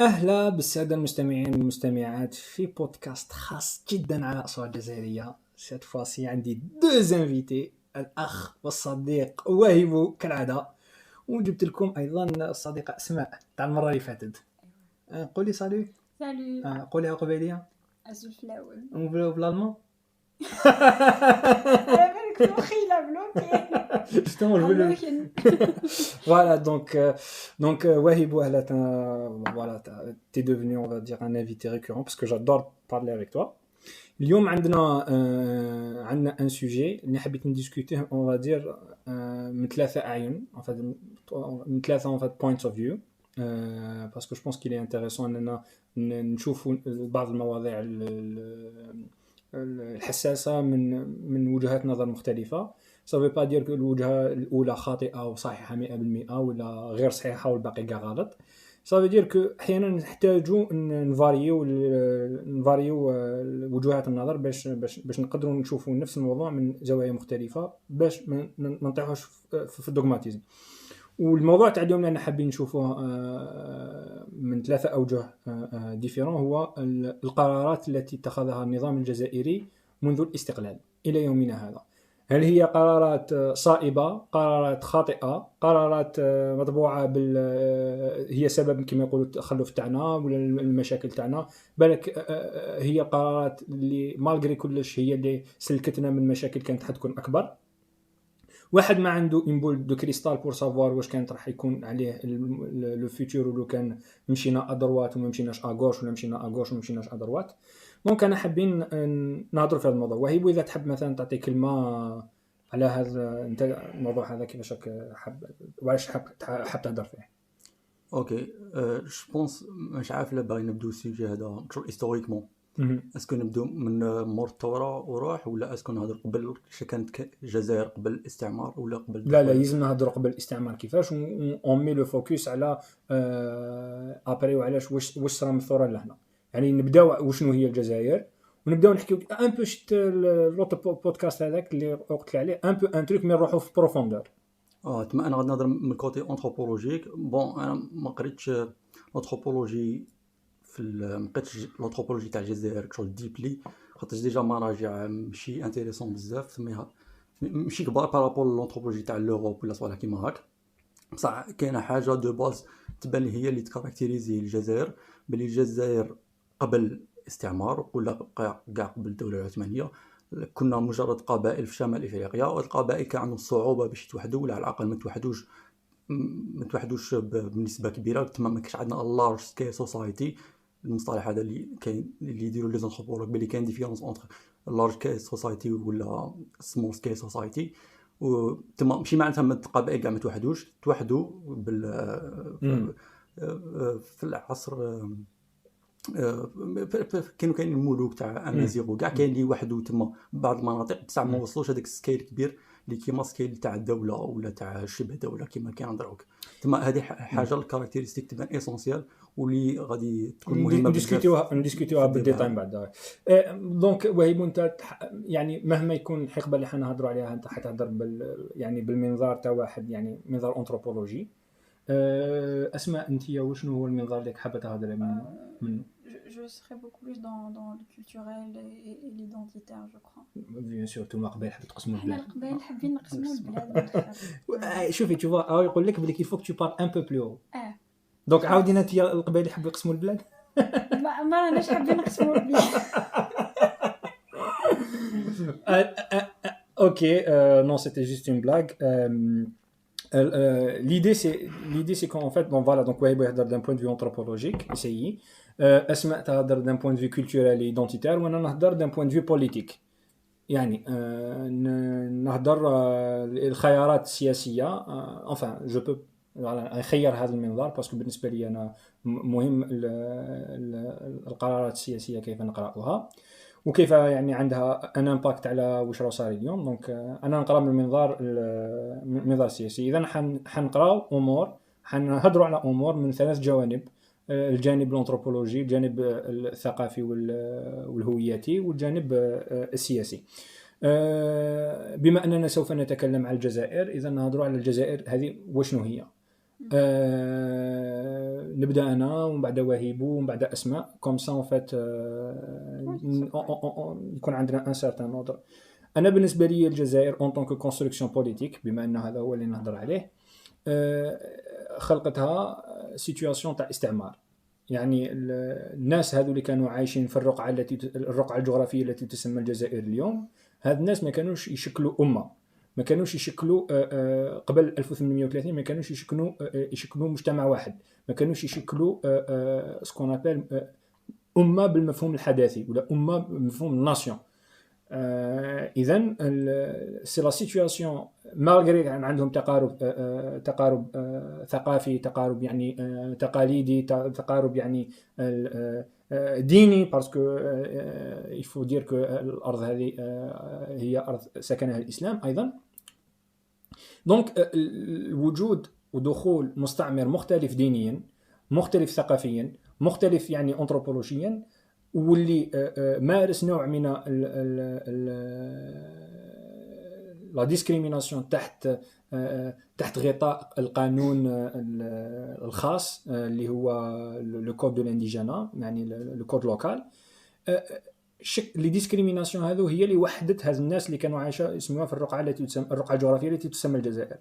أهلا بالسادة المستمعين والمستمعات في بودكاست خاص جدا على الأسواق الجزائرية. سيت فاسي عندي دوز انفيتي، الأخ والصديق وهيبو كالعادة، وجبت لكم أيضا الصديقة أسماء تاع المرة اللي فاتت. قولي سالو. سالو. قوليها قبيلية. أزوفلاول. نقولوا بالألمان. على بالك مخيلة بلوكي. Justement, je voulais. Voilà, donc Wahibou, voilà, t'es devenu, on va dire, un invité récurrent parce que j'adore parler avec toi. اليوم عندنا un sujet اللي حبيت ندiscuter, on va dire, من ثلاثة أعين, en fait, من ثلاثة en fait points of view, parce que je pense qu'il est intéressant أننا نشوفوا بعض المواضيع الحساسة من وجهات نظر مختلفة. ça veut pas dire que الوجهة الأولى خاطئة وصحيحة 100% ولا غير صحيحة والباقي كاع غلط. ça veut dire que أحيانا نحتاجوا نفاريو وجهات النظر باش نقدروا نشوفوا نفس الموضوع من زوايا مختلفة باش ما نطيحوش في الدوغماتيزم. والموضوع تاع اليوم اللي حابين نشوفوه من ثلاثة أوجه ديفيرون هو القرارات التي اتخذها النظام الجزائري منذ الاستقلال إلى يومنا هذا. هل هي قرارات صائبة، قرارات خاطئة، قرارات مطبوعة هي سبب كما يقولوا التخلف تاعنا ولا المشاكل تاعنا، بالك هي قرارات اللي مالغري كلش هي اللي سلكتنا من مشاكل كانت حتكون أكبر. واحد ما عنده امبول دو كريستال بور سافوار واش كانت راح يكون عليه لو فيتور، ولو كان مشينا ادروات وما مشيناش اغوش ولا مشينا اغوش وما مشيناش ادروات. دونك انا حابين نهضروا في هذا الموضوع. وهيبو اذا تحب مثلا تعطي كلمه على هذا انت الموضوع هذا كيفاش حاب واش حاب تهضر فيه. اوكي جو بونس مش عارف لا باغي نبداو السوجي هذا هيستوريكمون. اسكو نبداو من مور الثوره وروح ولا اسكو نهضر قبل كانت الجزائر قبل الاستعمار ولا قبل؟ لا لازم نهضروا قبل الاستعمار كيفاش اون مي لو فوكس على ابري وعلاش واش صرا من الثوره لهنا. يعني نبداو وشنو هي الجزائر ونبداو نحكيو ان بو شت لوط بودكاست هذاك اللي قلت عليه ان بو ان تريك مي نروحوا في بروفوندور. تما انا غادي نهضر من كوتي انثروبولوجيك. بون انا ما قريتش انثروبولوجي ما قريتش الانثروبولوجي تاع الجزائر كشغل ديبلي، خاطر ديجا مراجع ماشي انتريسون بزاف، سميها ماشي كبار بارابول للانثروبولوجي تاع لوروب ولا صوالح كيما هاك. بصح كاينه حاجه دو باز تبان لي هي اللي تكاركتيريزي الجزائر، بلي الجزائر قبل استعمار ولا كاع قبل الدوله العثمانيه كنا مجرد قبائل في شمال افريقيا، والقبائل كان عندهم صعوبه باش يتوحدوا ولا على الاقل ما توحدوش بنسبه كبيره. تما ما كانش عندنا لارج سكيل سوسايتي. المصطلح هذا اللي كاين اللي يديروا لي زانثروبولوج بلي كاين ديفيرونس اونتر لارج سكيل سوسايتي ولا سمول سكيل سوسايتي. وتما ماشي معناتها من القبائل كاع ما توحدوا في العصر. كانوا كاين الملوك تاع امازيغ وكاع كاين اللي وحدوا تما بعض المناطق، بصح ما وصلوش هذاك السكيل كبير اللي كيما سكيل تاع الدوله ولا تاع شبه دوله كيما كان دروك. تما هذه حاجه الكاركتيرستيك تبان اسونسيال واللي غادي تكون مهمه بزاف. نديسكوتيوها بالديتاي من بعد. دونك وهيبو انت يعني مهما يكون الحقبه اللي حنهضروا عليها انت حتهضر يعني بالمنظار تاع واحد يعني منظار انثروبولوجي. اسماء انت وشنو هو المنظار اللي حابه تهضري منه؟ Je serais beaucoup plus dans le culturel et l'identitaire, je crois. Bien sûr, tout قبل حاب تقسموا البلاد. قبل حابين نقسموا البلاد. شوفي tu vois يقول لك بلي il faut que tu parles un peu plus haut. دونك عاودينا انت القبائل يحبوا يقسموا البلاد. ما راناش حابين نقسموا البلاد. OK, non, c'était juste une blague. L'idée c'est qu'en fait bon voilà, donc Wahibou يهضر d'un point de vue anthropologique, essayez. أسماء تهضر d'un point de vue culturel et identitaire, وانا نهضر d'un point de vue politique. يعني نهضر الخيارات السياسية. enfin je peux نخير هذا المنظار باسكو بالنسبة لي أنا مهم القرارات السياسية كيف نقرأها وكيف يعني عندها ان امباكت على واش راه صار اليوم. دونك انا نقرا من المنظار السياسي. اذا حنقراو امور، حنهضروا على امور من ثلاث جوانب: الجانب الانثروبولوجي، الجانب الثقافي والهوياتي، والجانب السياسي. بما اننا سوف نتكلم عن الجزائر، اذا نهضروا على الجزائر هذه وشنو هي. نبدا انا ومن بعد وهيب ومن بعد اسماء كوم سا اون فيت يكون عندنا ان سارتان اوردر. انا بالنسبه لي الجزائر اون طونك كونستركسيون بوليتيك بما ان هذا هو اللي نهضر عليه خلقتها سيتوياسيون تاع استعمار. يعني الناس هذو اللي كانوا عايشين في الرقعة الجغرافية التي تسمى الجزائر اليوم، هاد الناس ما كانوش يشكلوا أمة، ما كانوش يشكلوا قبل 1830 ما كانوش يشكلوا مجتمع واحد، ما كانوش يشكلوا سكون ابل أمة بالمفهوم الحداثي ولا أمة بمفهوم الناسيون. اذا سي لا سيتوياسيون مالغري عندهم تقارب ثقافي، تقارب يعني تقاليدي، تقارب يعني ديني، باسكو يفو دير كو الارض هذه هي ارض سكنها الاسلام ايضا. دونك الوجود ودخول مستعمر مختلف دينيا، مختلف ثقافيا، مختلف يعني انثروبولوجيا، واللي مارس نوع من لا ديسكريميناسيون تحت غطاء القانون الخاص اللي هو لو كود دو الانديجانا، يعني لو كود لوكال. لي ديسكريميناسيون هذو هي اللي وحدت هذ الناس اللي كانوا عايشه يسموها في الرقعه التي تسمى الرقعه الجغرافيه التي تسمى الجزائر.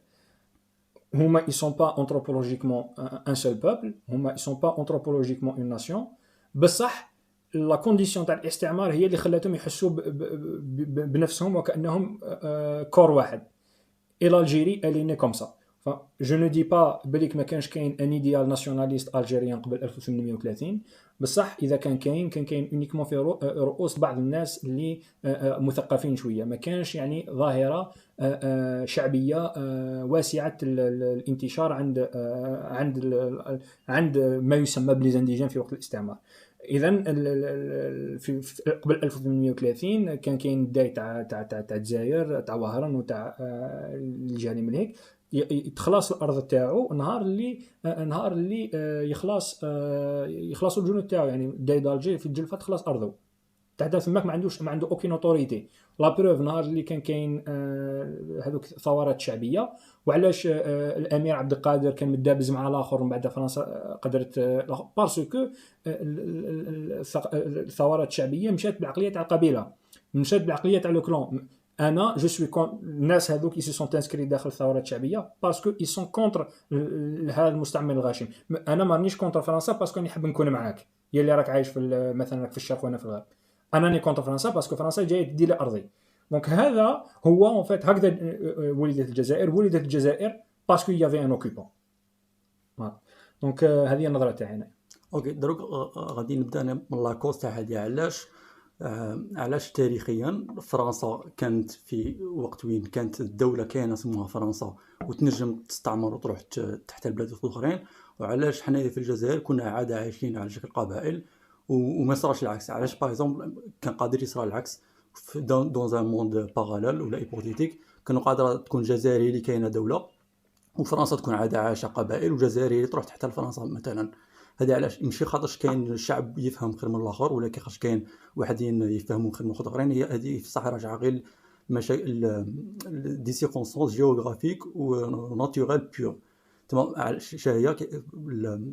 هما ils sont pas anthropologiquement un seul peuple، هما ils sont pas anthropologiquement une nation، بصح لا كونديسيون تاع الاستعمار هي اللي خلاتهم يحسوا بنفسهم وكانهم كور واحد. اي الجيري الي ني كوم سا. ف جو نو دي با بليك ما كانش كاين ان ايديال ناسيوناليست الجيريان قبل 1830، بصح اذا كان كاين اونيكمون في رؤوس بعض الناس اللي مثقفين شويه، ما كانش يعني ظاهره شعبيه واسعه الانتشار عند ما يسمى بليزانديجين في وقت الاستعمار. اذا في قبل 1830 كان كاين الداي تاع الجزائر، تاع وهران وتاع الجانب من هيك يتخلص الارض تاعو نهار اللي يخلصوا الجنود تاعو. يعني الداي دالجي في الجلفه تخلص ارضه تحت ثماك ما عنده اوكين اوتوريتي. لا بروف نهار اللي كان كاين هذوك ثورات شعبيه، وعلاش الامير عبد القادر كان مدابز مع الاخر ومن بعد فرنسا قدرت باسكو الثورات الشعبيه مشات بالعقليه تاع القبيله، مشات بالعقليه تاع لو كلون. انا جو سوي الناس هذوك يسي سون تانسكري داخل الثورات الشعبيه باسكو اي سون كونتر هذا المستعمر الغاشم. انا مانيش كونتر فرنسا باسكو نحب نكون معاك، يا اللي راك عايش في مثلا في الشرق وانا في الغرب. انا ني كونتر فرنسا باسكو فرنسا جايه تدي لي ارضي. دونك هذا هو اون فيت هكذا ولدت الجزائر باسكو يافي ان اوكوبون. دونك هذه النظره تاعي. اوكي دروك غادي نبدا انا من لاكوز تاع هذه. علاش تاريخيا فرنسا كانت في وقت وين كانت الدوله كاينه اسمها فرنسا وتنجم تستعمر وتروح تحت البلاد الاخرين، وعلاش حنا في الجزائر كنا عاده عايشين على شكل قبائل وما صراش العكس. علاش باغ اكزومبل كان قادر يصرى العكس دون ان موند باراليل ولا ايبوتيتيك، كانوا قادره تكون جزائري اللي كاينه دوله وفرنسا تكون عاده عايشه قبائل وجزائري اللي تروح تحت فرنسا مثلا. هذه علاش ماشي خاطرش كاين الشعب يفهم خير من الاخر، ولا خاطرش كاين واحدين يفهموا خير من اخرين. هي هذه في الصح راجعه غير مشاكل دي سيركونستانس جيوغرافيك وناتورال بيور. تمام هي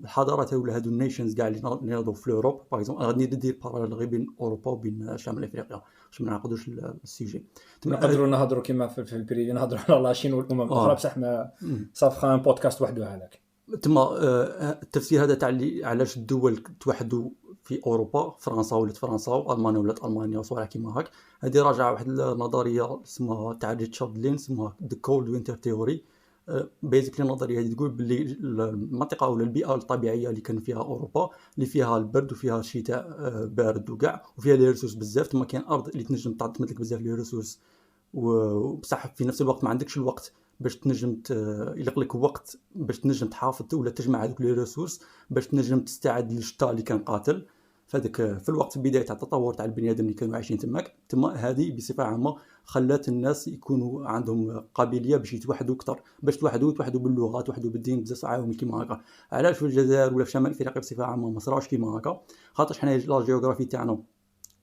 الحضارات ولا هادو النيشنز كاع اللي ناضوا في اوروب باغ اكزومبل. غادي ندير باراليل غير بين اوروبا وبين شمال افريقيا باش ما نعقدوش السيجي. نقدروا نهضروا كما في البريدي نهضروا على لاشين والامم الاخرى بصح ما صافخا ان بودكاست وحده هذاك. تما التفسير هذا تاع علاش الدول توحدوا في اوروبا، فرنسا ولات فرنسا والمانيا ولات المانيا وصوالح كيما هاك. هذه راجعه واحد النظريه اسمها تاع ريتشارد لين اسمها ذا كولد وينتر ثيوري. بيزيكلي النظريه هذه تقول باللي المنطقه ولا البيئه الطبيعيه اللي كان فيها اوروبا اللي فيها البرد وفيها الشتاء بارد وكاع وفيها لي ريسورس بزاف، تما كاين ارض اللي تنجم تعطي لك بزاف لي ريسورس، وبصح في نفس الوقت ما عندكش الوقت باش تنجم يلق لك وقت باش تنجم تحافظ ولا تجمع هذوك لي ريسورس باش تنجم تستعد للشتاء اللي كان قاتل. فهذاك في الوقت بدايه تاع التطور تاع البني ادم اللي كانوا عايشين تما هذه بصفه عامه خلات الناس يكونوا عندهم قابليه باش يتوحدوا اكثر، باش توحدوا باللغه، توحدوا بالدين، بزاف عاوم كيما هكا. علاش في الجزائر ولا في شمال افريقيا بصفه عامه ما صراوش كيما هكا؟ خاطرش حنا لا جيوغرافي تاعنا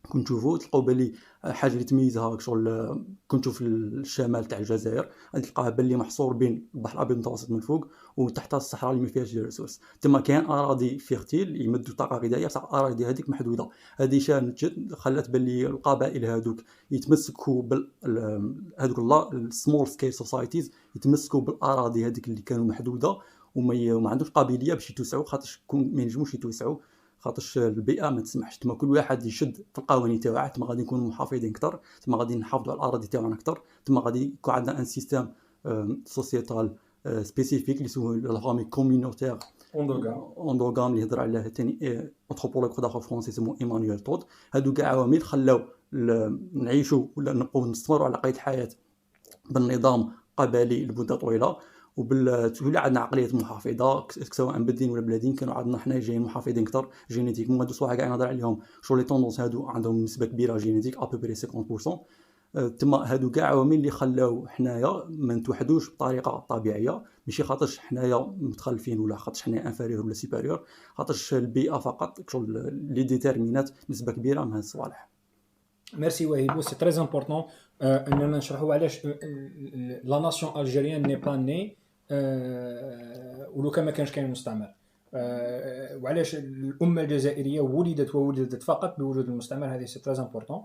كنت تشوفوا تلقاو باللي حاجه اللي تميزها شغل كنتو في الشمال تاع الجزائر غادي تلقاها باللي محصور بين البحر الابيض المتوسط من فوق وتحت الصحراء اللي ما فيهاش دي ريسورس. تما كاين اراضي فيرتيل يمدوا طاقه غذائيه، بصح الاراضي هذيك محدوده. هذه خلات باللي القبائل هذوك يتمسكوا هذوك السمول سكيل سوسايتيز يتمسكوا بالاراضي هذيك اللي كانوا محدوده، وما عندوش قابليه باش يتوسعوا، خاطرش ما ينجموش يتوسعوا خاطرش البيئه ما تسمحش. تما كل واحد يشد في القوانين تاعو، تما غادي نكونوا محافظين اكثر، تما غادي نحافظوا على الاراضي تاعنا اكثر، تما غادي يكون عندنا ان سيستيم سوسيتال سبيسيفيك اللي سموه لا فامي كومينوتير اندوغام اللي هضر عليه ثاني انثروبولوج اخر فرونسي اسمه ايمانويل تود. هادو كاع عوامل خلاو نعيشوا ولا نبقاو نستمروا على قيد حياه بالنظام قبلي لمده طويله، ولا عندنا عقليه محافظه سواء بالدين ولا بلادين. كانوا عندنا حنا جايين محافظين اكثر جينيتيك. هادو صراحه كاع نهضر عليهم شغل لي طوندونس هادو عندهم نسبه كبيره جينيتيك ابوبري 50%. تما هادو كاع عوامل اللي خلاو حنايا ما نتوحدوش بطريقه طبيعيه، ماشي خاطرش حنايا متخلفين ولا خاطرش حنايا انفيريور ولا سوبيريور، خاطرش البيئه فقط شغل اللي ديتيرمينات نسبه كبيره من هاد الصوالح. ميرسي وهيب، سي تري امبورطون اننا نشرحوا علاش لا ناسيون الجيريان ني با ني ولو كان ما كانش كاين مستعمر، وعلاش الامه الجزائريه ولدت فقط بوجود المستعمر. هذه سي تري امبورطون.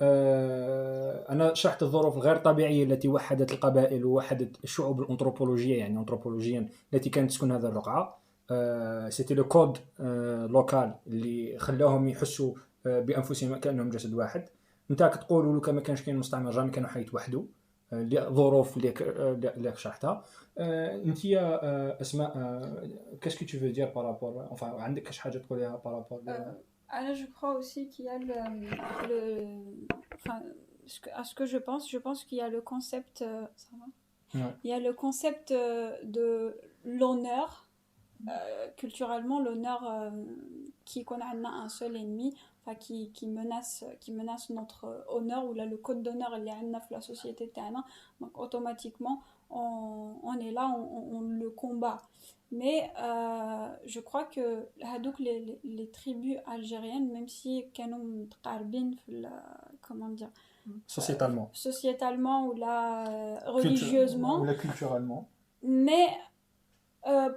انا شرحت الظروف الغير طبيعيه التي وحدت القبائل ووحدت الشعوب الانثروبولوجيه، يعني انثروبولوجيا التي كانت تسكن هذه الرقعه. سيتي لو كود لوكال اللي خلاهم يحسوا بانفسهم كانهم جسد واحد. انت كتقول لو كان ما كانش كاين مستعمر جامي كانوا حيتوحدوا لظروف اللي شرحتها. انت يا اسماء كاسكو tu veux dire par rapport enfin عندك كاش حاجه تقوليها par rapport Alors, je crois aussi qu'il y a enfin, à ce que je pense qu'il y a le concept, ça va Ouais. Il y a le concept de l'honneur, culturellement, l'honneur qu'on a un seul ennemi, enfin, qui menace notre honneur, ou là, le code d'honneur, il y a la société, donc automatiquement, on est là, on le combat. Mais je crois que les tribus algériennes, même si comment dire, sociétalement ou là religieusement ou là culturellement, mais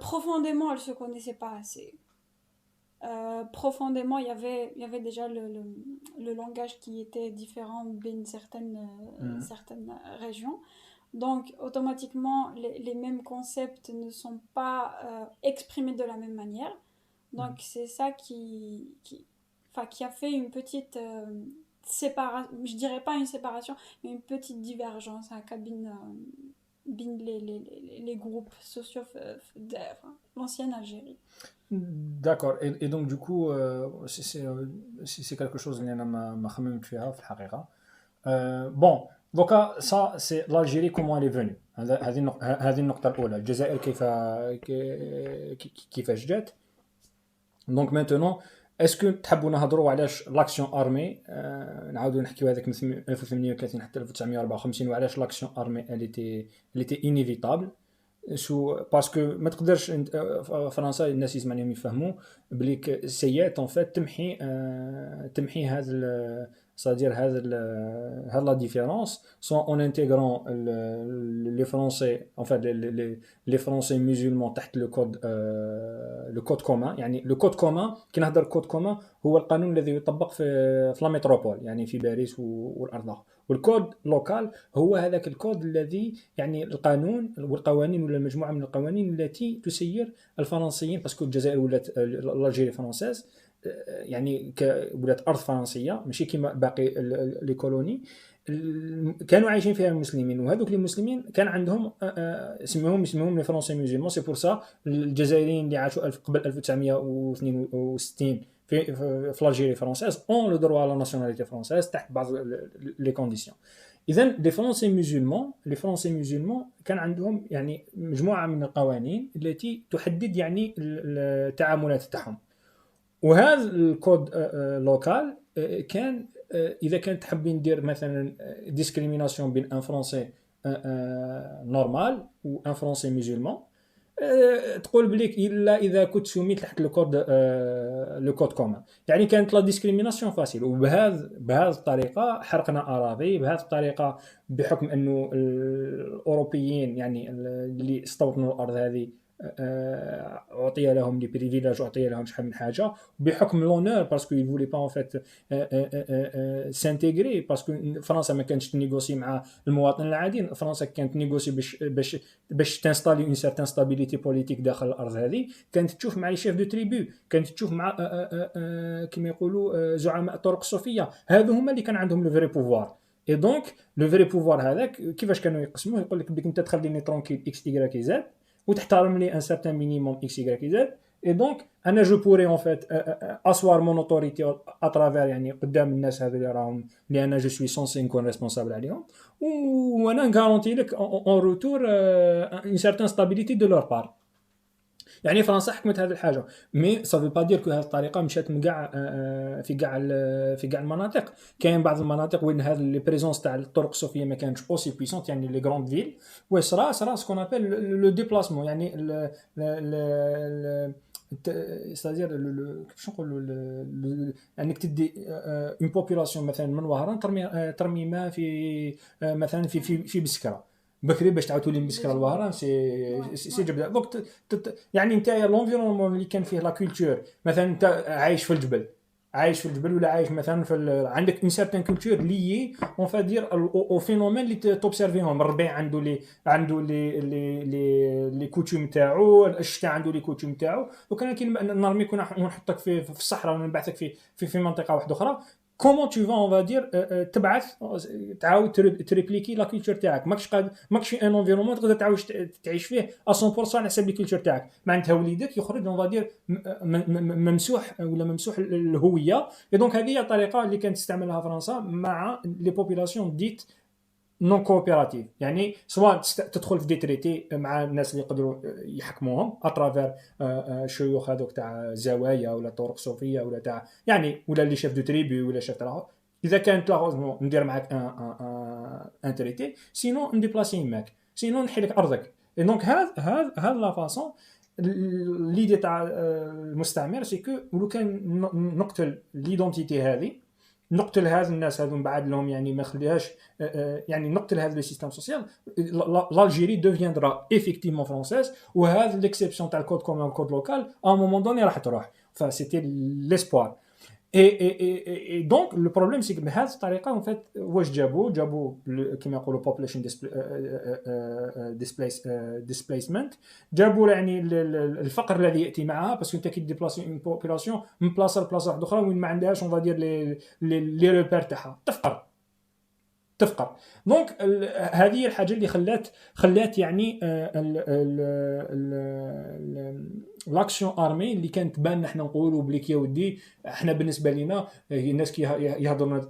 profondément elles se connaissaient pas assez. Profondément il y avait déjà le langage qui était différent dans certaines régions. Donc, automatiquement, les mêmes concepts ne sont pas exprimés de la même manière. Donc, c'est ça qui a fait une petite séparation. Je dirais pas une séparation, mais une petite divergence à les groupes sociaux de l'ancienne Algérie. D'accord. Et donc, du coup, c'est quelque chose que je خممت فيها في الحقيقة. Bon. Donc ça c'est l'Algérie comment elle est venue. هذه النقطة الأولى. الجزائر كيفاش جات. Donc maintenant est-ce que تحبوا نهضروا علاش l'action armée نعاودوا نحكيو هذاك من 1830 حتى 1954 وعلاش l'action armée elle était inévitable. باسكو ما تقدرش فرنسا الناس يسمعونهم يفهموا بليك سيات en fait تمحي هذا c'est-à-dire هذا la différence soit en intégrant les Français enfin les Français musulmans تحت le code commun. يعني le code commun كي نهضر code commun هو القانون الذي يطبق في لا متروبول يعني في باريس والأرض. والكود لوكال هو هذاك الكود الذي يعني القانون والقوانين ولا مجموعة من القوانين التي تسير الفرنسيين باسكو الجزائر ولات الجزائر فرنساز يعني ولات أرض فرنسية ماشي كيما باقي لي كولوني كانوا عايشين فيها المسلمين وهذوك المسلمين كان عندهم اسمهم لي فرونسي مسلمون. سي بور سا الجزائريين اللي عاشوا قبل 1962 في الجزائر فرنساز اون لو دروا على ناسيوناليتي فرنساز تحت بعض لي كونديسيون. اذا لي فرونسي مسلمون كان عندهم يعني مجموعه من القوانين التي تحدد يعني التعاملات تاعهم. وهذا الكود لوكال كان اذا كانت حابين ندير مثلا ديسكريميناسيون بين ان فرونسي نورمال و ان فرونسي مسلمان تقول بليك الا اذا كنت سميت تحت لو كود كومان. يعني كانت لا ديسكريميناسيون فاسيل، بهذه الطريقه حرقنا اراضي، بهذه الطريقه بحكم انه الاوروبيين يعني اللي استوطنوا الارض هذه اعطي لهم لي بريفيليج، اعطي لهم شحال من حاجه بحكم لونور، باسكو يفولي با ان فيت سانتيغري، باسكو فرنسا ما كانتش تنيغوسي مع المواطن العادي، فرنسا كانت تنيغوسي باش تنستالي اون سيرتان ستابيليتي بوليتيك داخل الارض هذه، كانت تشوف مع لي شيف دو تريبو، كانت تشوف مع كما يقولوا زعماء الطرق الصوفيه، هذو هما اللي كان عندهم لو فري بوفوار. اي دونك لو فري بوفوار هذاك كيفاش كانوا يقسموه؟ يقول لك بدك انت تخليني ترونكيل اكس ايغريك زد وتحترم لي ان سارتان مينيموم اكس ايغريك زد، اي دونك انا جو بوري اون فيت اسوار مون اوتوريتي اترافير يعني قدام الناس هذو اللي راهم، اللي انا جو سوي سونسي نكون ريسبونسابل عليهم، وانا غارونتي لك اون روتور اون سارتان ستابيليتي دو لور بار. يعني فرنسا حكمت هذه الحاجه، مي سافو با دير كو هذه الطريقه مشات من كاع في كاع المناطق. كاين بعض المناطق وين هذا لي بريزونس تاع الطرق الصوفيه ما كانتش اوسي بويسونت، يعني لي غروند فيل واش صرا سكون ابل لو ديبلاسمون، يعني c'est-à-dire كيفاش نقولوا انك تدي اون بوبولاسيون مثلا من وهران ترمي ما في مثلا في بسكره بكري باش تعاود تولي مسكره الوهران، سي جبده. دونك يعني نتايا لونفيرونمون اللي كان فيه لا كولتور، مثلا انت عايش في الجبل، ولا عايش مثلا عندك اون سيرتان كولتور ليي اون فادير او فينومين اللي توبسيرفيهم. الربيع عنده لي كوتوم تاعو، الشتاء عنده لي كوتوم تاعو، وكان كاين نرميك ونحطك في الصحراء ونبعثك في منطقه واحده اخرى. كومون تو فا اون فادير تبعث تعاود تريبليكي لا كولتور تاعك، ماكش في ان انفيرونمون تقدر تعاود تعيش فيه 100% على حسب الكولتور تاعك، معناتها وليدك يخرج اون فادير ممسوح ولا ممسوح الهويه. دونك هذه هي الطريقه اللي كانت تستعملها فرنسا مع لي بوبولاسيون ديت نون كوبيراتيف، يعني سواء تدخل في دي تريتي مع الناس اللي يقدروا يحكموهم اترافير شيوخ هذوك تاع زوايا ولا طرق صوفيه ولا تاع يعني ولا اللي شاف دو تريبي ولا شاف تاع، اذا كانت لا ندير معك ان تريتي، سينو نديبلاسي معك، سينو نحي لك ارضك. دونك هذا لا فاصون ليدي تاع المستعمر سي كو ولو كان نقتل ليدونتيتي هذه، نقتل هذا الناس هذو من بعد لهم، يعني ما خليهاش يعني نقتل هذا السيستم سوسيال، l'Algérie deviendra effectivement française، وهذا l'exception تاع الكود كومون الكود لوكال à un moment donné راح تروح. فسيتي l'espoir. Et donc le problème c'est que بهذه الطريقه en fait واش جابوا كما يقولوا population displacement، جابوا يعني الفقر الذي ياتي معها، باسكو انت كي ديبلاسي اون بوبولاسيون من بلاصه لبلاصه واحده اخرى وين ما عندهاش اون فادير لي ريبير تاعها تفقر. دونك هذه هي الحاجه اللي خلات يعني لاكسيون ارمي اللي كانت بان احنا نقولوا بليك يا ودي احنا بالنسبه لنا الناس كي يهضروا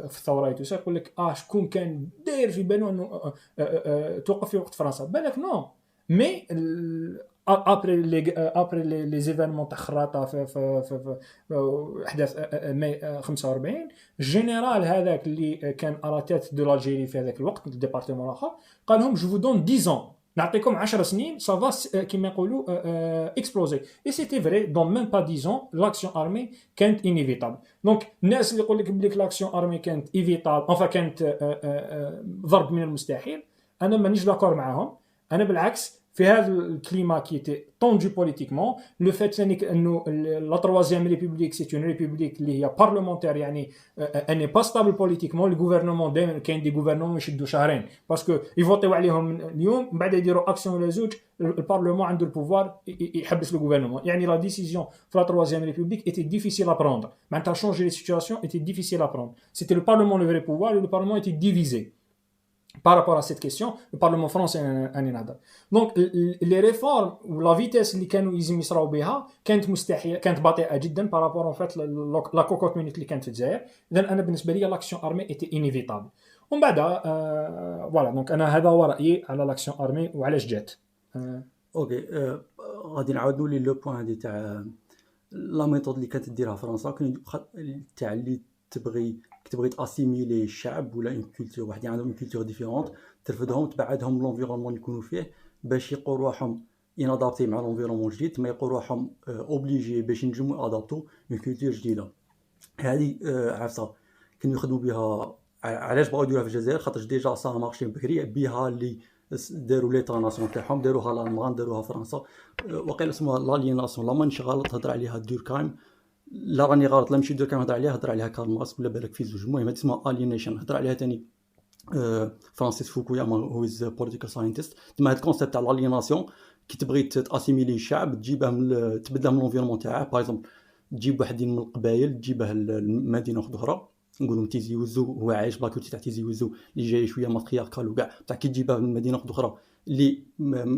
في الثوره يقول لك شكون كان داير في بالو انه توقف في وقت فرنسا، بالك نو مي ابري لي زيفينمون تاع خراطه في احداث ماي 45 الجنرال هذاك اللي كان اراتات دو لالجيري في هذاك الوقت الديبارتمون الاخر قال لهم جو فو دون 10 ans، نعطيكم 10 سنين سافا كيما يقولوا اكسبلوزي. اي سيتي فري دون ميم با 10 ans لاكسيون ارمي كانت انيفيتابل. دونك الناس اللي يقول لك بليك لاكسيون ارمي كانت ايفيتابل انفا كانت ضرب من المستحيل، انا مانيش داكور معاهم. انا بالعكس في هذا الكليما كي تي طونجي بوليتيكمون لو فات ثاني انه لا تروازيام ريبوبليك سي اون ريبوبليك اللي هي بارلمونتير، يعني اني با ستابل بوليتيكمون. الغوفرنمون دائما كاين دي غوفرنمون يشدوا شهرين باسكو يفوتيو عليهم اليوم من بعد يديروا اكسيون ولا زوج، البارلمون عنده البوفوار يحبس الغوفرنمون. يعني لا ديسيزيون في لا تروازيام ريبوبليك ايتي ديفيسيل ا بروندر، معناتها شونجي لي سيتوياسيون ايتي ديفيسيل ا بروندر. سيتي لو بارلمون لو فري بوفوار et le parlement était divisé. Par rapport à cette question, le Parlement français en نهضر. Donc les réformes ou la vitesse اللي كانوا يصراو بها كانت مستحيله، كانت بطيئه جدا بارابور en fait la cocotte minute اللي كانت في الجزائر. اذا انا بالنسبه لي لاكسيون ارمي ايتي انيفيتابل. ومن بعد فوالا دونك انا هذا هو رايي على لاكسيون ارمي وعلاش جات. اوكي غادي نعاودوا لي لو بوين هذه تاع لا ميثود اللي كانت ديرها فرنسا، تاع اللي تبغي تاسيميلي الشعب ولا اون كولتور واحد عندهم اون كولتور ديفيرونت، ترفدهم تبعدهم لونفيرونمون يكونوا فيه باش يلقوا روحهم ينادابتي مع لونفيرونمون جديد، تما يلقوا روحهم اوبليجي باش ينجموا ادابتو من كولتور جديده. هذه عرفتها كانوا يخدموا بها. علاش بغاو يديروها في الجزائر؟ خاطر ديجا سا مارشي بكري بها اللي داروا ليطا ناسيون تاعهم، داروها الالمان، داروها فرنسا. وقيل اسمها لاليناسيون، لا مانيش غلط تهضر عليها دوركايم، لا راني غلط، لا ماشي دوركايم هضر عليها، هضر عليها كارل ماركس ولا بالك في زوج. المهم اسمها الينيشن، هضر عليها ثاني فرانسيس فوكوياما هو از بوليتيكال ساينتست. تما هاد الكونسيبت تاع لاليناسيون كي تبغي تاسيميلي الشعب تجيبه تبدله من لونفيرمون تاعه. باغ اكزومبل تجيب واحد من القبائل تجيبه لمدينه اخرى، نقولوا تيزي وزو، هو عايش بلاكوتي تاع تيزي وزو اللي جاي شويه ماترياركال وكاع، تاع كي تجيبها من مدينه اخرى اللي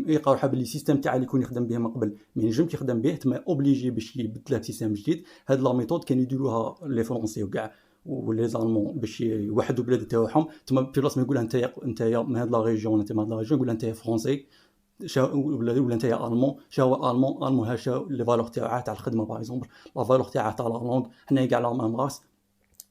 يلقى روحها باللي السيستم تاعها اللي يكون يخدم به من قبل ما ينجمش يخدم به، تما اوبليجي باش يبدلها بسيستم جديد. هاد لا ميثود كانوا يديروها لي فرونسي وكاع ولي زالمون باش يوحدوا بلاد تاعهم. تما في بلاصه ما يقولها نتايا من هاد لا ريجيون، انت من هاد لا ريجيون، يقولها نتايا فرونسي ولا نتايا المون. شاو المون هاشا لي فالور تاعها تاع الخدمه، باغ اكزومبل لا فالور تاعها تاع لا لونغ، حنا كاع لا ميم راس.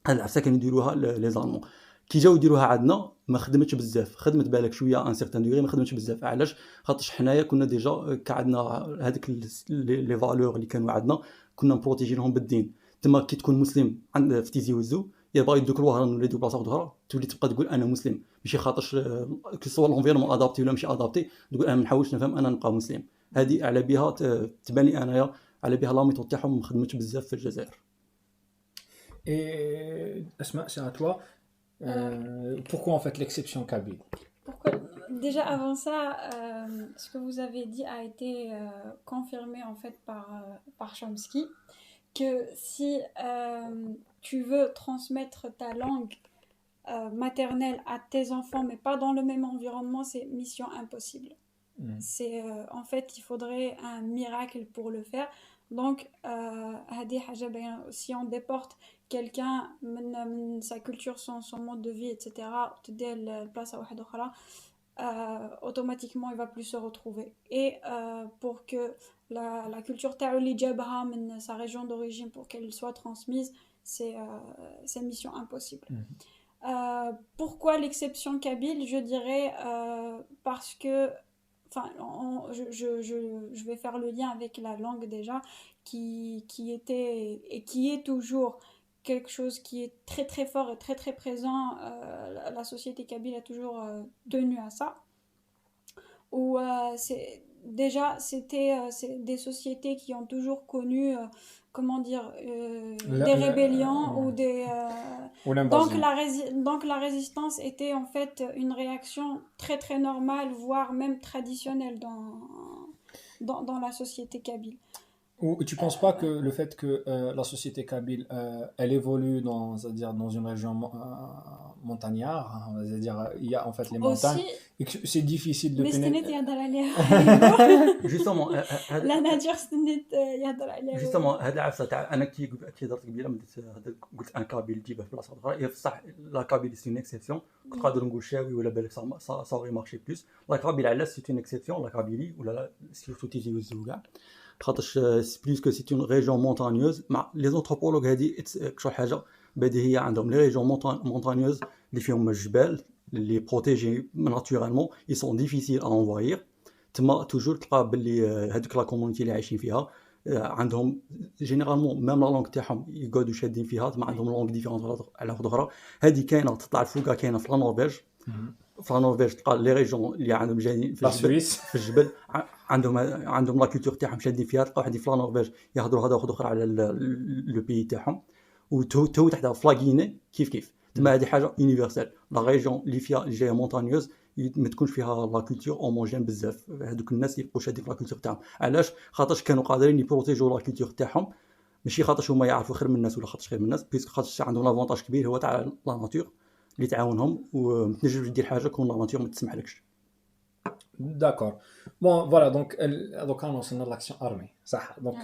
هاد العفسه كانوا يديروها لي زالمون. كي جاو يديروها عندنا ما خدمتش بزاف، خدمت بالك شويه ان سيغتان دوغري، ما خدمتش بزاف. علاش؟ خاطرش حنايا كنا ديجا كعندنا هذيك لي فالور اللي كانوا عندنا كنا مبروتيجينهم بالدين. تما كي تكون مسلم عند في تيزي وزو يبغى يدوك الوهران ولا يدوك بلاصه اخرى تولي تبقى تقول انا مسلم، ماشي خاطرش كي سوا لونفيرمون ادابتي ولا ماشي ادابتي تقول انا ما نحاولش نفهم انا نبقى مسلم. هذه على بها تباني انايا على بها لا ميثود تاعهم ما خدمتش بزاف في الجزائر. Et Asma, c'est à toi. Pourquoi en fait l'exception kabyle? Pourquoi? Déjà avant ça, ce que vous avez dit a été confirmé en fait par Chomsky, que si tu veux transmettre ta langue maternelle à tes enfants, mais pas dans le même environnement, c'est mission impossible. C'est en fait, il faudrait un miracle pour le faire. Donc, si on déporte quelqu'un sa culture, son mode de vie, etc., automatiquement il va plus se retrouver. Et pour que la culture ta'ouli jabha sa région d'origine, pour qu'elle soit transmise, c'est mission impossible. Pourquoi l'exception kabyle? Je dirais parce que je vais faire le lien avec la langue déjà, qui était et qui est toujours quelque chose qui est très très fort et très très présent. La société kabyle a toujours tenu à ça. Ou c'est des sociétés qui ont toujours connu comment dire des rébellions ou des donc la résistance était en fait une réaction très très normale, voire même traditionnelle dans la société kabyle. Ou tu penses pas que le fait que la société kabyle elle évolue c'est-à-dire dans une région montagnard, c'est-à-dire il y a en fait les montagnes et que c'est difficile de pénétrer. Justement la nature justement هذا العفسه تاع انا كي درت قبيله قلت ان كابيل تجيبه في بلاصه اخرى. هي بصح لا كابيل سي اون اكسيبسيون، نقدر نقول شاوي ولا بالك صاغي مارشي بلوس. لا كابيل علاش سي اون اكسيبسيون لا كابيلي ولا سيرتو تيجي وزو كاع خاطرش سي بلوس كو سي اون ريجيون مونتانيوز. مع لي زونتروبولوج هذه شو حاجه بديهيه عندهم. لي ريجيون مونتانيوز اللي فيهم الجبال اللي بروتيجي ناتورالمون اي سون ديفيسيل ا انفواير. تما توجور تلقى باللي هذوك لا كومونيتي اللي عايشين فيها عندهم جينيرالمون ميم لا لونغ تاعهم يقعدوا شادين فيها. تما عندهم لونغ ديفيرونت على اخرى. هذه كاينه تطلع الفوقه، كاينه في النرويج. في النرويج تلقى لي ريجيون اللي عندهم جايين في الجبل عندهم لا كولتور تاعهم شادين فيها. تلقى واحد في النرويج يهضروا هذا واحد اخر على لو بيي تاعهم، وتو تحتها في لاغيني كيف. تما هذه حاجه يونيفرسال. لا ريجيون اللي فيها اللي جايه مونتانيوز ما تكونش فيها لا كولتور اوموجين بزاف. هذوك الناس يبقوا شادين في لا كولتور تاعهم. علاش؟ خاطرش كانوا قادرين يبروتيجوا لا كولتور تاعهم، ماشي خاطرش هما يعرفوا خير من الناس ولا خاطرش خير من الناس، بيسك خاطرش عندهم لافونتاج كبير هو تاع لا ناتور اللي تعاونهم وما تنجمش دير حاجه كون لا ناتور ما تسمحلكش. D'accord. Bon, voilà, donc on a l'action armée. Ça. Donc,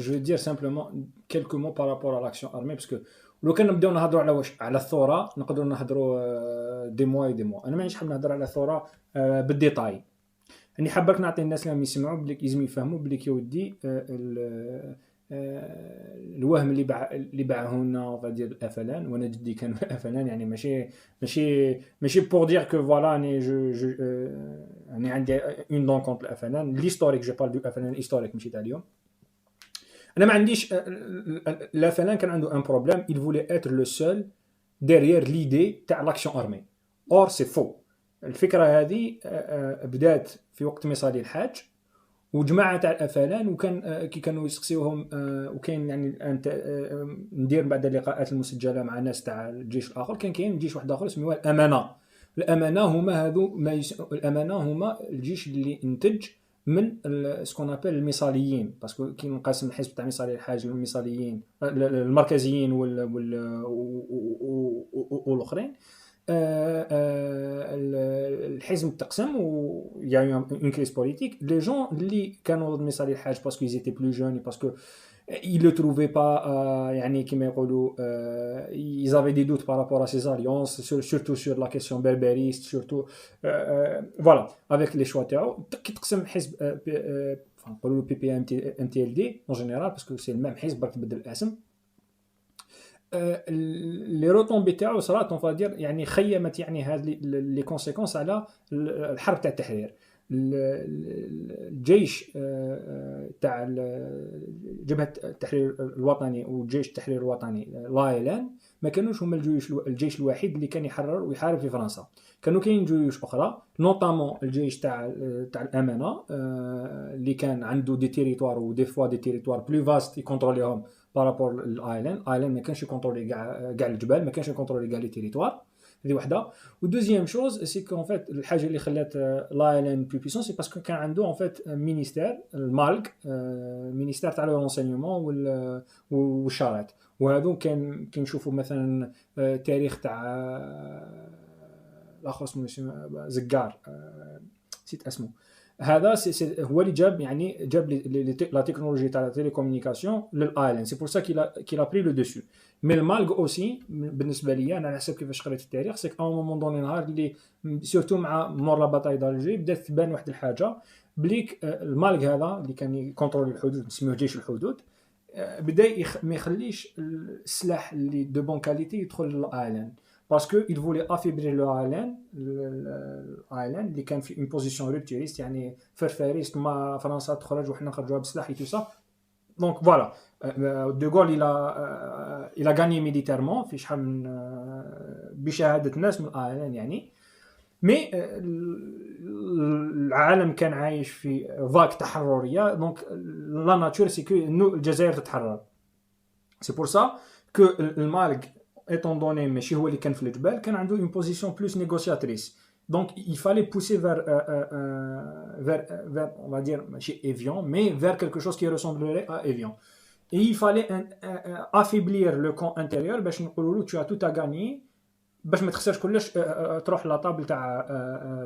je vais dire simplement quelques mots par rapport à l'action armée, parce que لو كان نبداو نهضروا على الثوره نقدروا نهضروا دي موا دي موا. انا مانيش حاب نهضر على الثوره بالديتاي، يعني حابك نعطي الناس اللي يسمعوا بلي لازم يفهموا بلي كي ودي الوهم اللي باعه لنا فادير الافلان، وانا جدي كان في الافلان، يعني ماشي بور دير كو فوالا راني جو يعني عندي اون دون كونت الافلان ليستوريك، جو بارل دو الافلان هيستوريك ماشي تاع اليوم. انا ما عنديش الافلان كان عنده ان بروبليم، il voulait être le seul derrière l'idée تاع لاكسيون ارمي. اور سي فو. الفكره هذه بدات في وقت مصالي الحاج وجماعه تاع الافلان، وكان كي كانوا يسقسيوهم وكاين يعني ندير بعد اللقاءات المسجله مع ناس تاع الجيش الاخر، كاين جيش واحد اخر اسمه الامانه. الامانه هما هذو الامانه هما الجيش اللي انتج من سكون ابل المثاليين، باسكو كي نقسم الحزب تاع مصالي الحاج للمثاليين المركزيين والاخرين. الحزب تقسم و يا اون كريس بوليتيك. لي جون اللي كانوا ضد مصالح الحاج باسكو ils étaient plus jeunes باسكو ils le trouvaient pas يعني كيما يقولوا ils avaient des doutes par rapport à ces alliances, surtout sur la question berbériste, surtout voilà avec les choix تاعو. كي تقسم الحزب نقولوا بي بي ام تي ال دي en général باسكو سي الميم حزب برك تبدل الاسم. لي روتومبي تاعو صرات اون فادير يعني خيمت يعني هذه لي كونسيكونس على الحرب تاع التحرير. الجيش تاع جبهه التحرير الوطني وجيش التحرير الوطني لايلان ما كانوش هما الجيش الوحيد اللي كان يحرر ويحارب في فرنسا، كانوا كاين جيوش اخرى نوطامون الجيش تاع الامانه اللي كان عنده دي تيريتوار ودي فوا دي تيريتوار بلو فاست يكونتروليهم بارابور الايلاند. ايلاند ما كانش يكونترولي كاع الجبال، ما كانش يكونترولي كاع لي تيريتوار. هذه وحده. ودوزيام شوز سي كو ان فيت الحاجه اللي خلات لايلاند بلو بيسون سي باسكو كان عنده ان فيت مينيستير المالغ، مينيستير تاع لونسينيومون والشارات. وهذو كان كنشوفوا مثلا تاريخ تاع الاخر اسمه زقار نسيت اسمه. هذا هو اللي جاب لا تكنولوجي تاع التيليكومونيكاسيون للايلاند. سي بور سا كي لا بري لو دوسو. مي المالغ اوسي بالنسبه لي انا على حسب كيفاش قريت التاريخ سي كو مومون دوني نهار اللي سورتو مع مور لا باتاي دالجي بدات تبان واحد الحاجه بليك المالغ هذا اللي كان يكونترولي الحدود نسميوه جيش الحدود بدا ما يخليش السلاح اللي دو بون كاليتي يدخل للايلاند باسكو il voulait affaiblir الايلاند اللي كان في اون بوزيسيون روتيريست يعني فرفاريست ما فرنسا تخرج وحنا نخرجوها بسلاح تو سا. دونك فوالا دو غول il a gagné militairement في شحال من بشهاده ناس من الايلاند يعني. مي العالم كان عايش في فاك تحرريه. دونك لا ناتور سي كو الجزائر تتحرر. سي بور سا كو المالغ étant donné ماشي هو اللي كان في الجبال كان عنده une position plus négociatrice. Donc il fallait pousser vers on va dire ماشي Évian mais vers quelque chose qui ressemblerait à Évian. Et il fallait affaiblir le camp intérieur باش نقولوا له tu as tout à gagner باش ما تخسرش كلش تروح لا طابل تاع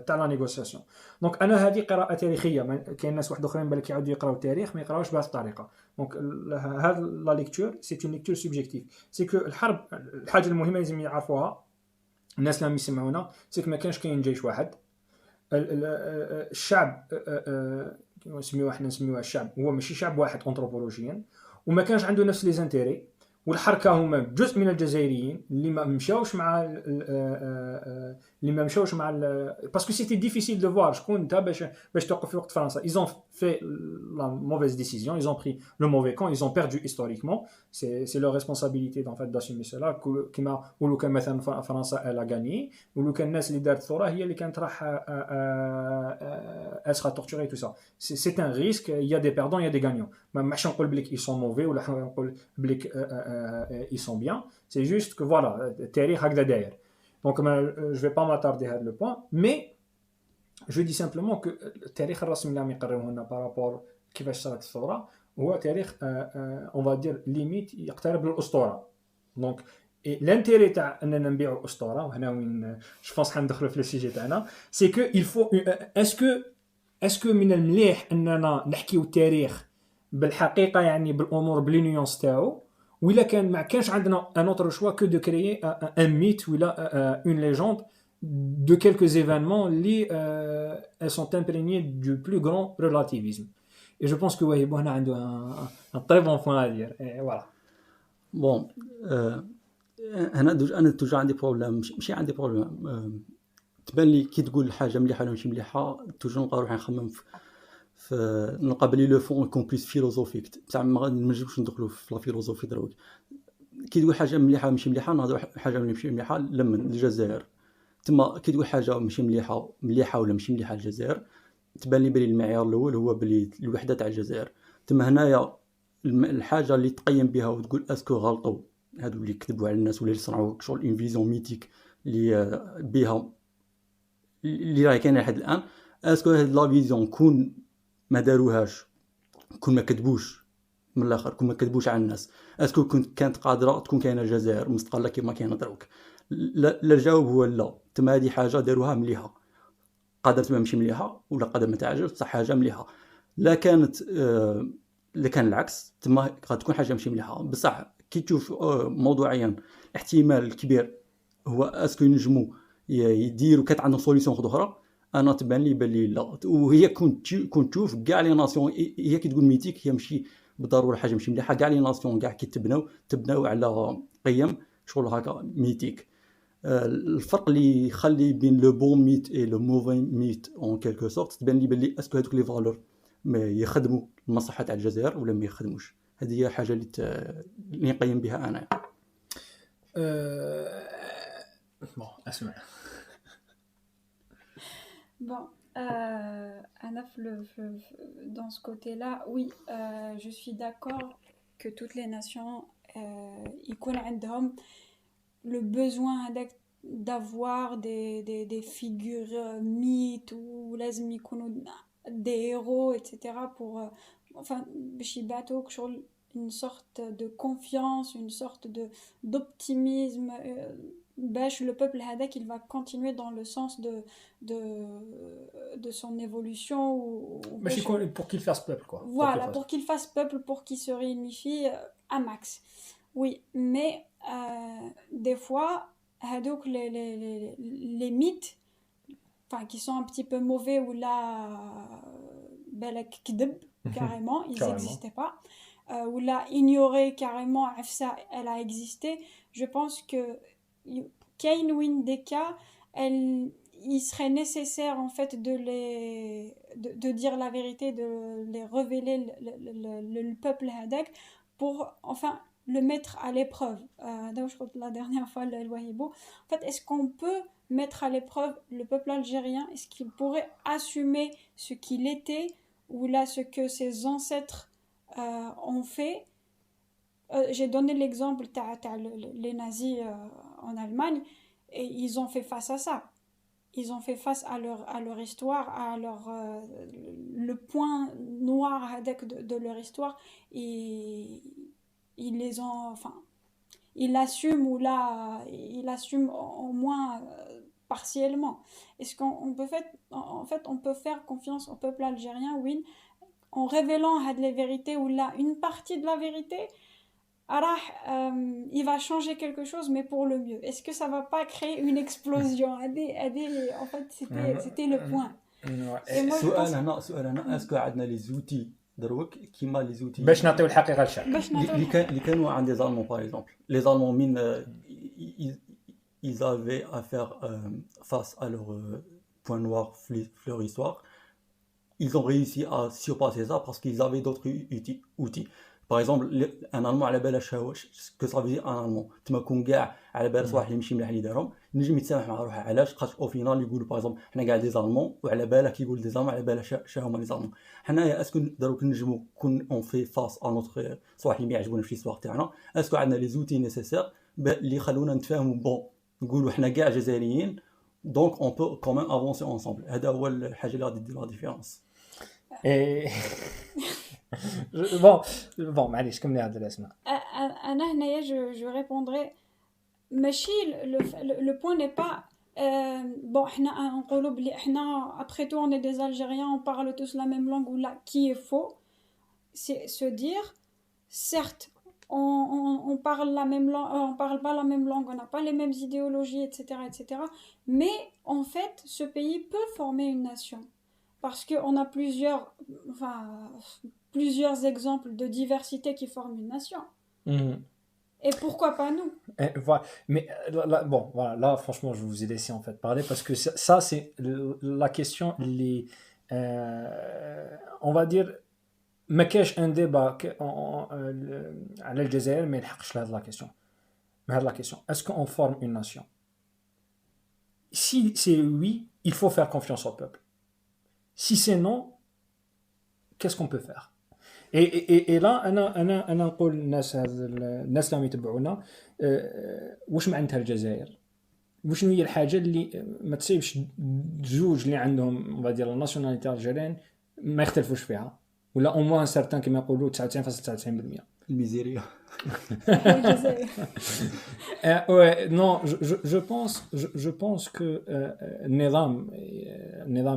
لا نيغوسياسيون. دونك انا هذه قراءه تاريخيه. كاين ناس واحد اخرين بالك يعاودوا يقراو التاريخ ما يقراوش بهذه الطريقه. دونك هذا لا ليكتور سي اون ليكتور سوبجيكتيف. سي كو الحرب الحاجه المهمه لازم يعرفوها الناس اللي يسمعونا سي كو ما كانش كاين جيش واحد. الشعب نسميوه احنا نسميوه الشعب هو ماشي شعب واحد انثروبولوجيا وما كانش عنده نفس لي زانتيري. والحركه هما جزء من الجزائريين اللي ما مشاوش مع باسكو سيتي ديفيسيل دو فوار شكون انت باش توقف في وقت فرنسا. ils ont fait la mauvaise décision, ils ont pris le mauvais camp, ils ont perdu historiquement. c'est leur responsabilité en fait d'assumer cela. كما ولو كان مثلا فرنسا elle a gagné ولو كان الناس اللي دارت الثوره هي اللي كانت راح elle sera torturée tout ça. c'est un risque. il y a des perdants, il y a des gagnants. ماشي نقول بليك ils sont mauvais ولا نقول بليك ils sont bien. c'est juste que voilà التاريخ هكذا داير. donc je vais pas m'attarder à le point mais je dis simplement que التاريخ الرسمي اللي يقرروه لنا بارابور كيفاش صارت الثوره هو تاريخ on va dire limite يقترب للاسطوره. donc l'intérêt تاع اننا نبيعوا اسطوره وهنا وين جو بونس حندخلوا في السيجي تاعنا سي كو il faut اسكو من المليح اننا نحكيو التاريخ بالحقيقه يعني بالامور بلينيونس تاعو ولا كان ما كانش عندنا ان اوتر شوا كو دو كريي ان ميت ولا اون ليجوند de quelques événements elles sont imprégnées du plus grand relativisme. Et je pense que Wahib هنا عنده un très bon point à dire. Et voilà. بون انا توجا عندي بروبليم، ماشي عندي بروبليم. تبان لي كي تقول حاجه مليحه ولا ماشي مليحه توجا نبقى نروح نخمم في نلقى بلي لو فون يكون بليس فيلوزوفيك، بصح ما نجمش ندخلوا في لا فيلوزوفي دروك. كي تقول حاجه مليحه وماشي مليحه نهضروا حاجه ماشي مليحه لمن الجزائر. تما كي تقول حاجه ماشي مليحه ولا ماشي مليحه الجزائر، تبان لي بلي المعيار الاول هو بلي الوحده تاع الجزائر. تما هنايا الحاجه اللي تقيم بها وتقول اسكو غلطوا هادو اللي كذبوا على الناس ولا اللي صنعوا شغل اون فيزيون ميتيك اللي بها اللي راهي كاينه لحد الان، اسكو هاد لا فيزيون كون ما داروهاش، كون ما كذبوش من الاخر، كون ما كذبوش على الناس، اسكو كانت قادره تكون كاينه الجزائر مستقله كما كاينه دروك؟ لا الجواب هو لا. تما هذه حاجه داروها مليحه، قادر تبان ماشي مليحه ولا قادر ما تعجبش، بصح حاجه مليحه. لا كانت اللي كان العكس تما غتكون حاجه ماشي مليحه. بصح كي تشوف موضوعيا احتمال الكبير هو اسكو ينجموا يديروا كانت عندهم سوليسيون اخرى، انا تبان لي باللي لا. وهي كنت تشوف كاع لي ناسيون، هي كي تقول ميتيك هي ماشي بالضروره حاجه ماشي مليحه. كاع لي ناسيون كاع كي تبناو على قيم شغل هكا ميتيك. الفرق اللي يخلي بين لو بون ميت اي لو موفي ميت اون كيلكو سورت تبان لي باللي اسكو هذوك لي فالور ما يخدموا المصلحه تاع الجزائر ولا ما يخدموش. هذه هي حاجه اللي نقيم بها انا. Bon, اسمع. Bon, dans ce côté-là, oui, je suis d'accord que toutes les nations يكون عندهم le besoin d'avoir des figures mythes ou لازم يكونوا des héros, etc. pour enfin باش يبعثوا une sorte de confiance, une sorte d'optimisme, باش le peuple هذاك il va continuer dans le sens de son évolution pour qu'il fasse peuple quoi. Voilà, pour qu'il fasse peuple, pour qu'il se réunifie à max. Oui, mais des fois هذوك les mythes enfin qui sont un petit peu mauvais ou là بالك كذب carrément, ils n'existaient pas. Ou là ignorer carrément ça, elle a existé. Je pense que Kane Win des cas, il serait nécessaire en fait de dire la vérité, de les révéler le peuple hadak pour enfin le mettre à l'épreuve. La dernière fois le Wahibou. En fait, est-ce qu'on peut mettre à l'épreuve le peuple algérien? Est-ce qu'il pourrait assumer ce qu'il était ou là ce que ses ancêtres ont fait? J'ai donné l'exemple les nazis en Allemagne et ils ont fait face à ça. Ils ont fait face à leur histoire, à leur le point noir de leur histoire, et ils les ont, enfin, ils l'assument ou là, ils l'assument au moins partiellement. Est-ce qu'on peut on peut faire confiance au peuple algérien, oui, en révélant les vérités ou là une partie de la vérité? Il va changer quelque chose mais pour le mieux. Est-ce que ça va pas créer une explosion? En fait c'était le point. سؤال هنا اسكو عندنا لي زوتي دروك كيما لي زوتي باش نعطيو الحقيقه للشعب اللي كانوا عند لي زالمون باغ اكزومبل. لي زالمون من ils avaient à faire face à leur point noir leur histoire, ils ont réussi à surpasser ça parce qu'ils avaient d'autres outils. Par exemple, un Allemand على باله ce que ça veut dire un Allemand. تما كون كاع على باله واحد اللي ماشي مليح اللي دارهم نجم يتسامح مع روحه. علاش؟ خاطر او فينال يقولوا باغ اكزومبل حنا كاع دي زالمون وعلى باله كيقول دي زالمون على باله شا هما لي زالمون. حنايا اسكو دروك نجمو كون اون في فاس ا نوتر صح اللي ما يعجبونا في ليستوار تاعنا، اسكو عندنا لي زوتي نيسيسير اللي يخلونا نتفاهموا بون نقولوا حنا كاع جزائريين دونك اون بو كومون افونسي اونصومبل. هذا هو الحاجه اللي غادي دير لا ديفيرونس. bon معليش كملي هذا الاسماء. انا هنايا je répondrai ماشي le point n'est pas bon حنا نقولوا بلي حنا après tout on est des Algériens, on parle tous la même langue ou là qui est faux. C'est se dire certes on parle la même langue, on parle pas la même langue, on n'a pas les mêmes idéologies, etc., etc. Mais en fait ce pays peut former une nation. parce qu'on a plusieurs exemples de diversité qui forment une nation. Mhm. Et pourquoi pas nous? Voilà. Mais là, bon, voilà, là, franchement, je vous ai laissé en fait parler parce que ça, c'est la question. On va dire, ما كاش ان ديبا على الجزائر ما يلحقش لهاد لا كيسيون. هاد لا كيسيون est-ce qu'on forme une nation? Si c'est oui, il faut faire confiance au peuple. Si c'est non, qu'est-ce qu'on peut faire? Et là انا نقول الناس الناس اللي يتبعونا واش معناتها الجزائر؟ وشنو هي الحاجه اللي ما تصيبش جوج اللي عندهم on va dire la nationalité algérienne ما يختلفوش فيها ولا au moins certain كما يقولوا 99.99%. الميزيريا. Ouais, non, je pense que النظام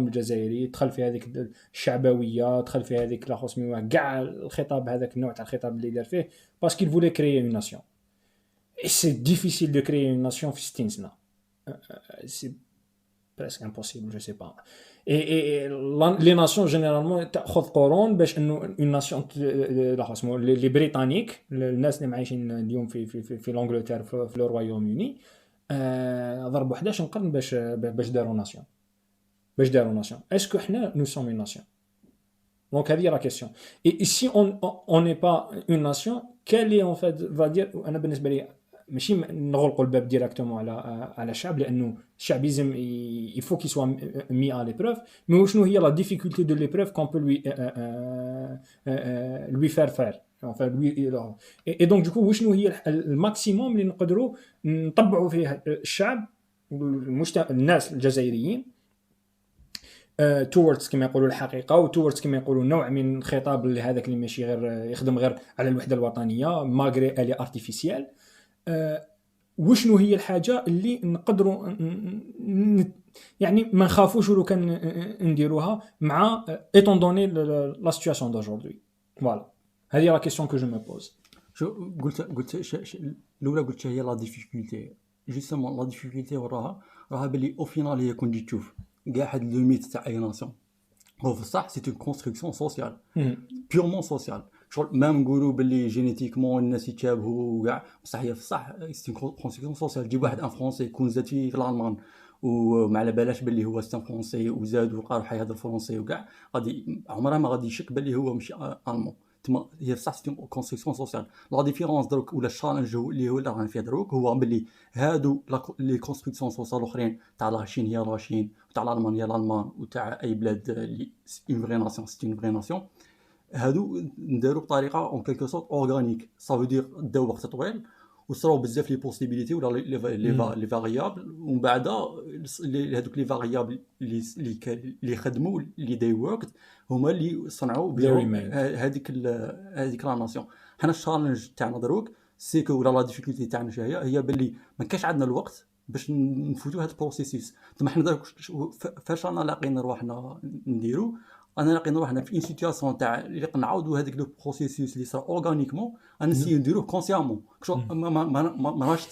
الجزائري دخل في هذيك الشعبويه، دخل في هذيك لا خصمي كاع الخطاب هذاك النوع تاع الخطاب اللي دار فيه باسكو il voulait créer une nation. Et c'est difficile de créer une nation في 60 سنه. C'est presque impossible, je sais pas. Et les nations généralement تاخذ قرون باش انه une nation لا خصمو لي بريطانيك الناس اللي عايشين اليوم في لانجلتير في الرويوم يوني ضربوا 11 قرن باش داروا ناسيون. اسكو حنا nous sommes une nation? Donc هذه la question. Et si on n'est pas une nation, quelle est en fait va dire انا بالنسبه لي ماشي نغلقوا الباب ديريكتومون على الشعب لانه الشعب لازم il faut qu'il soit mis à l'épreuve. Mais وشنو هي la difficulté de l'épreuve qu'on peut lui faire faire enfin lui. Et donc du coup وشنو هي الماكسيموم اللي نقدروا نطبعوا فيه الشعب الناس الجزائريين towards كما يقولوا الحقيقه و towards كما يقولوا نوع من الخطاب اللي هذاك اللي ماشي غير يخدم غير على الوحده الوطنيه ماغري الي ارتيفيسيال. وشنو هي الحاجه اللي نقدروا يعني ما نخافوش ولو كان نديروها مع étant donné la situation d'aujourd'hui. Voilà, هذه la question que je me pose. شو قلت الاولى قلت هي لا ديفيكولتي جوستومون لا ديفيكولتي راها بلي او فينال هي كون تجي تشوف كاع هاد لو ميت تاع اي ناسيون هو في الصح سي اون كونستركسيون سوسيال بيورمون سوسيال. شغل ما نقولوا باللي جينيتيكمون الناس يتشابهوا وكاع بصح هي في الصح سي اون كونستركسيون سوسيال. تجيب واحد ان فرونسي يكون زاتي في الالمان وما على بالاش باللي هو ستان فرونسي وزاد وقال روح يهضر فرونسي وكاع غادي عمره ما غادي يشك باللي هو ماشي المون. تما هي صح سي اون كونستركسيون سوسيال. لا ديفيرونس دروك ولا الشالنج اللي هو اللي رانا فيه دروك هو باللي هادو لي كونستركسيون سوسيال الاخرين تاع لاشين هي لاشين وتاع الالمان هي الالمان وتاع اي بلاد اللي اون فري ناسيون سي اون فري ناسيون هادو نداروا بطريقه اون كيلكو سورت اورغانيك. سا فو دير داو وقت طويل وصراو بزاف لي بوسيبيليتي ولا لي فاريابل ومن بعد هذوك لي فاريابل اللي خدموا اللي داي وركت هما اللي صنعوا هذيك لا ناسيون. حنا الشالنج تاعنا دروك سيكو ولا لا ديفيكولتي تاعنا هي باللي ما كاش عندنا الوقت باش نفوتوا هذا البروسيسيس. تما حنا دروك فاش رانا لاقيين رواحنا نديرو انا لاقيين روحنا في ان سيتوياسيون تاع اللي نعاودوا هذاك لو بروسيسيس اللي صرا اورغانيكمون انا نسيو نديروه كونسيامون ما راهش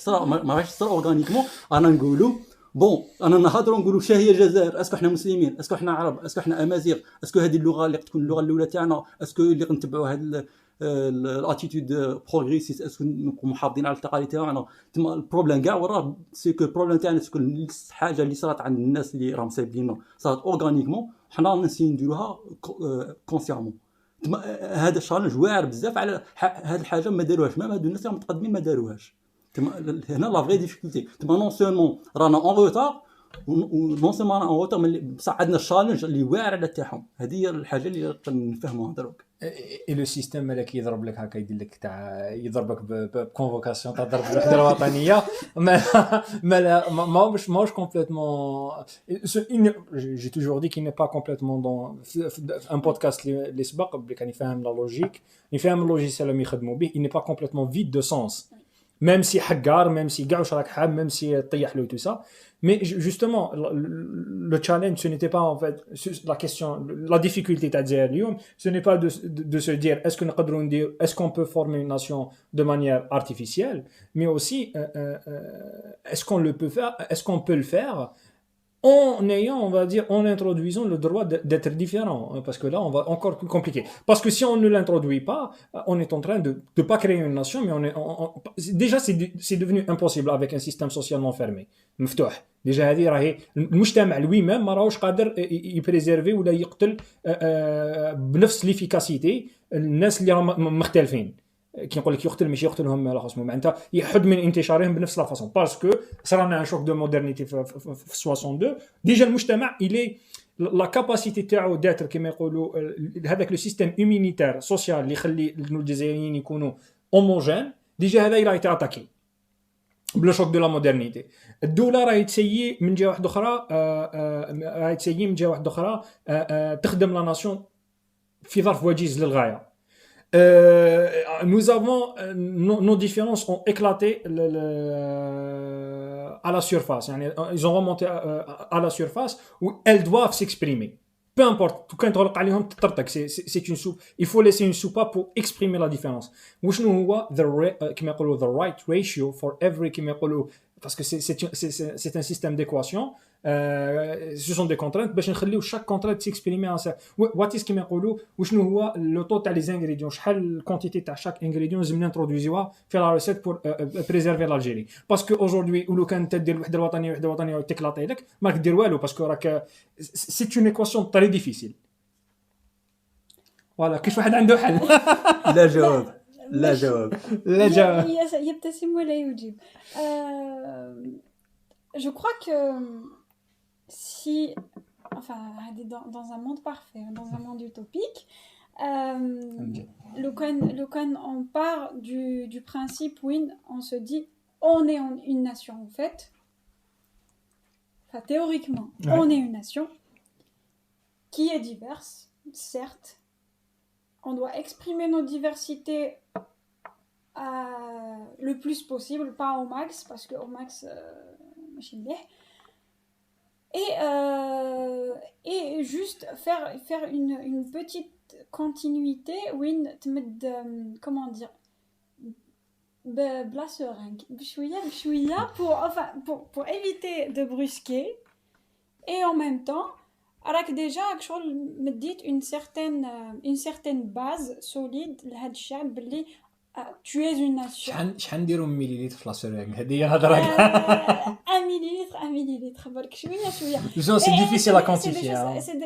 تصرا اورغانيكمون. انا نقولوا بون انا نهضروا نقولوا شا هي الجزائر اسكو احنا مسلمين اسكو احنا عرب اسكو احنا امازيغ اسكو هذه اللغه اللي تكون اللغه الاولى تاعنا اسكو اللي نتبعوا هذا الاتيتود بروغريسيس اسكو نكونوا محافظين على التقاليد تاعنا. تما البروبليم كاع وراه سيكو البروبليم تاعنا تكون حاجه اللي صارت عند الناس اللي راهم سايبيننا صارت اورغانيكمون حنا نسيو نديروها كونسيامون. تما هذا الشالنج واعر بزاف على هذه الحاجه ما داروهاش ما هادو الناس المتقدمين ما داروهاش. تما هنا لا فري ديفيكولتي. تما نون سولمون رانا اون روتار ونون سولمون رانا اون روتار بصح عندنا الشالنج اللي واعر على تاعهم. هذه هي الحاجه اللي نفهموها دروك. اي لو سيستيم مالك يضرب لك هكا يدير لك تاع يضربك بكونفوكاسيون تاع ضرب الوحده الوطنيه ماهوش كومبليتمون. جي توجور دي كي ني با كومبليتمون دون ان بودكاست اللي سبق اللي كان يفهم لا لوجيك يفهم اللوجيسيال اللي يخدموا به ني با كومبليتمون فيد دو سونس même si حقار même si كاع واش راك حاب même si طيح له tout ça. Mais justement le challenge ce n'était pas en fait la question la difficulté تاع الجزائر اليوم ce n'est pas de se dire est-ce que نقدروا ندير est-ce qu'on peut former une nation de manière artificielle mais aussi est-ce qu'on le peut faire est-ce qu'on peut le faire on va dire, en introduisant le droit d'être différent, hein, parce que là, on va encore plus compliquer. Parce que si on ne l'introduit pas, on est en train de ne pas créer une nation, mais déjà, c'est devenu impossible avec un système socialement fermé. مفتوح. déjà هذه راهي المجتمع lui-même ما راهوش قادر يبريزيرفي ولا يقتل بنفس ليفيكاسيتي الناس اللي راهم مختلفين. كي نقول لك يقتل ماشي يقتلهم على خصمهم معناتها يحد من انتشارهم بنفس لا فاصون باسكو صرانا ان شوك دو مودرنيتي في 62 ديجا المجتمع الي لا كاباسيتي تاعو داتر كما يقولوا هذاك لو سيستيم ايمونيتير سوسيال اللي يخلي الجزائريين يكونوا هوموجين ديجا هذا راهي تاتاكي بلو شوك دو لا مودرنيتي. الدوله راهي تسيي من جهه واحده اخرى راهي تسيي من جهه واحده اخرى تخدم لا ناسيون في ظرف وجيز للغايه. Nous avons nos différences ont éclaté à la surface. Ils ont remonté à la surface où elles doivent s'exprimer. Peu importe, tout quand on عليهم تطرطق c'est une soupe. Il faut laisser une soupe pour exprimer la différence. وشنو هو كما يقولوا the right ratio for every كما يقولوا parce que c'est un système d'équation. Ce sont des contraintes باش نخليو chaque contrainte s'exprimer en ça. What is كما يقولوا وشنو هو le taux تاع les ingrédients شحال الكونتيتي تاع chaque ingrédient لازم نانترودوزيوها في لا ريسيت pour préserver l'Algérie. parce que aujourd'hui ولو كان تدير الوحده الوطنيه وتكلاطي لك ما دير والو باسكو راك c'est une équation très difficile. voilà كيف واحد عنده حل. لا جواب لا جواب لا جواب. يبتسم ولا يجيب. Je crois que si, enfin, dans un monde parfait, dans un monde utopique, le Cohen, on part du principe où on se dit on est une nation en fait. Enfin, théoriquement, ouais. On est une nation qui est diverse, certes. On doit exprimer nos diversités le plus possible, pas au max, parce qu'au max, et juste faire une petite continuité où comment dire bla seringue pour éviter de brusquer et en même temps alors déjà me dit une certaine base solide لهاد الشعب باللي tu es une nation. شحال نديرو مليليتر في لاسيرينغ هذه الهضره 1 millilitre برك شويه c'est difficile à quantifier.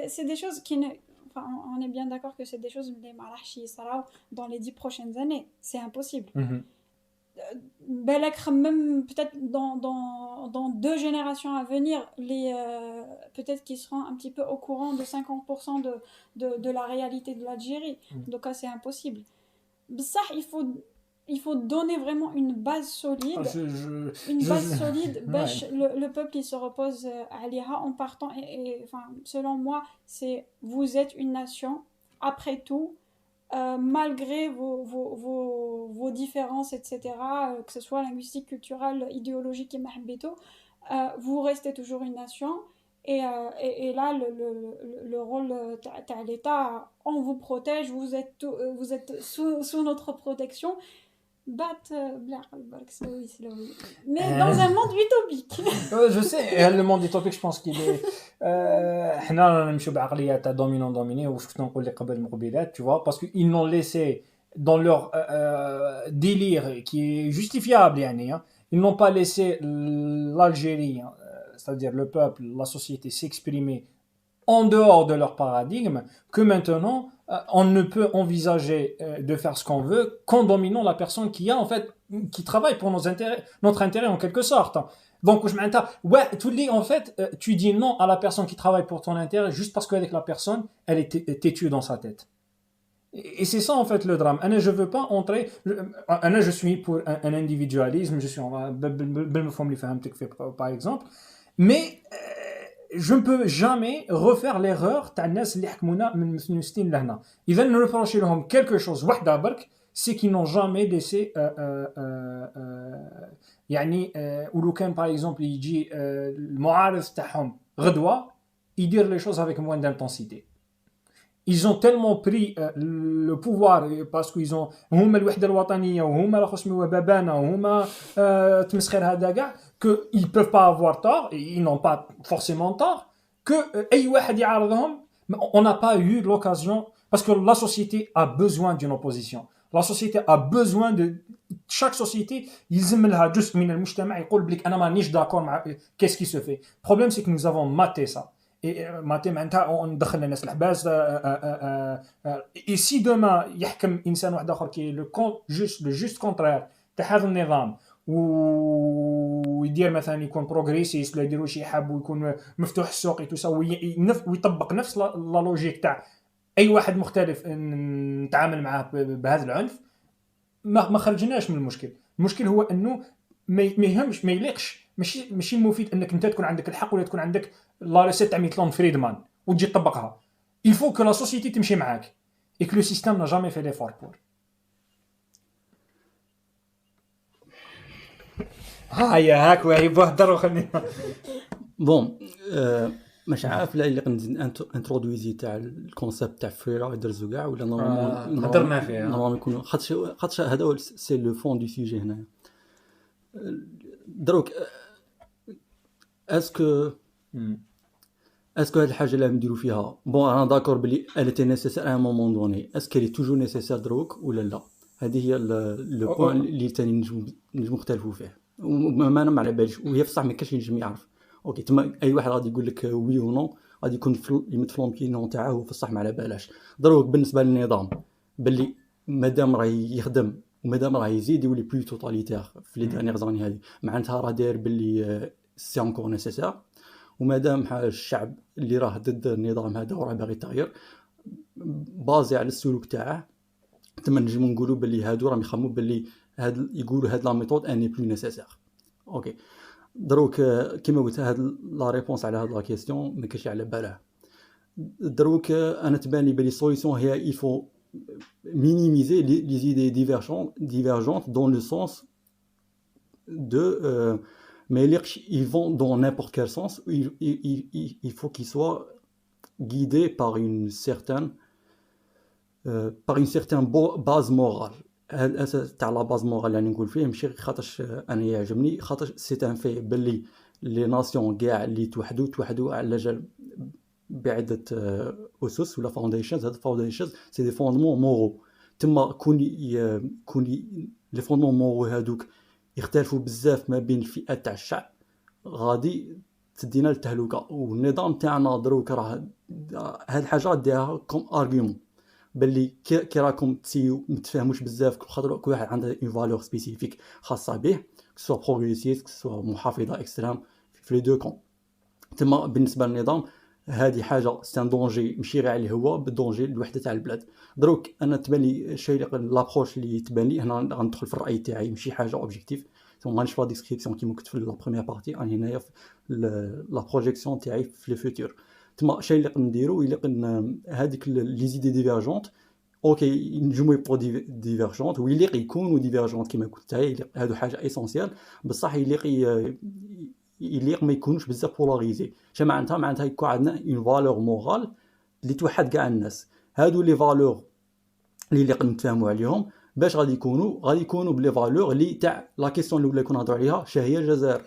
C'est des choses qui ne enfin on est bien d'accord que c'est des choses اللي ما راحش يصراو dans les 10 prochaines années, c'est impossible. بالك خمم peut-être dans 2 générations à venir peut-être qu'ils seront un petit peu au courant de 50% de la réalité de l'Algérie. Donc c'est impossible. Ça, il faut donner vraiment une base solide, solide. Ouais. Le peuple il se repose à l'IRA en partant et enfin selon moi c'est vous êtes une nation après tout malgré vos différences etc que ce soit linguistique, culturelle, idéologique et mahbito, vous restez toujours une nation. Et là, le rôle de l'État, on vous protège, vous êtes sous notre protection. Mais dans un monde utopique. Je sais, le monde utopique, je pense qu'il est. حنا نمشيو بعقلية تاع dominant وش كنت نقول لك قبل المقبلات, tu vois, parce qu'ils n'ont laissé dans leur délire qui est justifiable, يعني, ils n'ont pas laissé l'Algérie, c'est-à-dire le peuple, la société s'exprimer en dehors de leur paradigme, que maintenant on ne peut envisager de faire ce qu'on veut qu'en dominant la personne qui travaille pour notre intérêt en quelque sorte. Donc en fait tu dis non à la personne qui travaille pour ton intérêt juste parce qu'avec la personne elle est têtue dans sa tête. Et c'est ça en fait le drame. Je veux pas entrer. Je suis pour un individualisme. Je suis par exemple. Mais je ne peux jamais refaire l'erreur تاع الناس اللي حكمونا من 62 لهنا. إذا نرفرشي لهم quelque chose واحدة برك, c'est qu'ils n'ont jamais laissé يعني ولو كان par exemple يجي المعارض تاعهم غدوة يدير les choses avec moins d'intensité. ils ont tellement pris le pouvoir parce qu'ils ont هما الوحده الوطنيه وهما لا خصم بابانا وهما تمسخير هذا كاع que ils peuvent pas avoir tort et ils n'ont pas forcément tort que اي واحد يعارضهم. On n'a pas eu l'occasion parce que la société a besoin d'une opposition. La société a besoin de chaque société يلزم لها جزء من المجتمع يقول بليك انا مانيش داكور مع qu'est-ce qui se fait. Le problème c'est que nous avons maté ça. ماتي معناتها ندخل الناس الحباس. اي سي دوما يحكم انسان واحد اخر كي لو جوست كونترير تاع هذا النظام ويدير مثلا يكون بروغريسيست ولا يديروا شي حاب ويكون مفتوح السوق ويطبق نفس لا لوجيك تاع اي واحد مختلف نتعامل معاه بهذا العنف، ما خرجناش من المشكل. المشكل هو انه ما يهمش، ما يليقش، ماشي مفيد انك انت تكون عندك الحق ولا تكون عندك لا ريسيت تاع ميتلون فريدمان وتجي تطبقها. il faut que la société تمشي معاك et que le système n'a jamais fait l'effort pour. هيا هاك وهي بهدر وخلينا بون. مش عارف لا اللي قندير انترودويزي تاع الكونسيبت تاع فري رايدرز وكاع ولا نورمالمون هضرنا فيها نورمالمون يكون خاطش هذا هو سي لو فون دو سوجي هنا. دروك اسكو هاد الحاجه اللي نديرو فيها بون انا داكور بلي التي نيسيسير ا مومون دوني، اسكو لي توجور نيسيسير دروك ولا لا؟ هذه هي لو بوين اللي ثاني نجم نختلفوا فيه وما انا ما على باليش، وهي بصح ما كاينش اللي نجم يعرف. اوكي تما اي واحد غادي يقول لك وي و نو غادي يكون يمد في لومبينيون تاعه في الصح ما على بالاش. دروك بالنسبه للنظام باللي مادام راه يخدم ومادام راه يزيد يولي بلو توتاليتير في لي دانيير زاني هذه معناتها راه داير باللي سي انكور نيسيسير، ومادام الشعب اللي راه ضد النظام هذا وراه باغي يتغير بازي على السلوك تاعه، تما نجمو نقولوا باللي هادو راهم يخمموا باللي هاد يقولوا هاد لا ميثود اني بلو نيسيسير. اوكي دروك كيما قلت هاد لا ريبونس على هاد لا كيسيون ما كاينش على بالها. دروك انا تبان لي بلي سوليسيون هي il faut minimiser les idées divergentes dans le sens de mais ils vont dans n'importe quel sens. Il faut qu'ils soient guidés par une certaine base morale. تاع لا باز مورال اللي نقول فيه ماشي خاطرش انا يعجبني، خاطر سي ان في باللي لي ناسيون كاع اللي توحدوا على جال بعده اسس ولا فاونديشنز. هاد الفاونديشنز سي دي فوندمون مورو، تما كوني لي فوندمون مورو هادوك يختلفوا بزاف ما بين الفئات تاع الشعب غادي تدينا للتهلكه. والنظام تاعنا دروك راه هاد الحاجه ديها كوم ارغيومون باللي كي راكم تسيو متفاهموش بزاف، خاطر كل واحد عنده اون فالور سبيسيفيك خاصه به، سواء بروغريسيست سواء محافظه اكستريم في لي دو كون. تما بالنسبه للنظام هذه حاجه سان دونجي ماشي غير عليه هو بالدونجي الوحده تاع البلاد. دروك انا تبان لي الشيء لابروش اللي تبان لي هنا غندخل في الراي تاعي ماشي حاجه اوبجيكتيف، ثم غنشوف لا ديسكريبسيون كيما كنت في لا بروميير بارتي اني هنايا لا بروجيكسيون تاعي في لو فيتور. تما الشيء اللي نديرو الا هذيك لي زيدي ديفيرجونت اوكي نجمو يبقوا ديفيرجونت ويليق يكونوا ديفيرجونت كيما قلت هادو حاجه ايسونسيال، بصح يليق ما يكونوش بزاف بولاريزي. معناتها يكون عندنا اون فالور مورال اللي توحد كاع الناس. هادو لي فالور اللي نتفاهموا عليهم باش غادي يكونوا بلي فالور اللي تاع لا كيسيون اللي كنا نهضروا عليها شهيه الجزائر.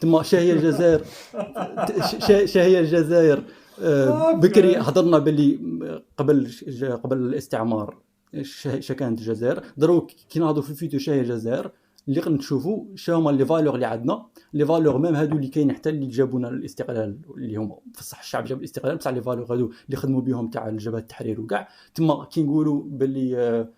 تما شهيه الجزائر بكري هضرنا باللي قبل الاستعمار كانت الجزائر. دروك كي نهضروا في الفيتو شهيه الجزائر اللي نشوفوا شنو هما لي فالور اللي عندنا، لي فالور ميم هادو اللي كاين حتى اللي جابونا الاستقلال اللي هما في الصح الشعب جاب الاستقلال بصح لي فالور هادو اللي خدموا بهم تاع الجبهه التحرير وكاع. تما كي نقولوا باللي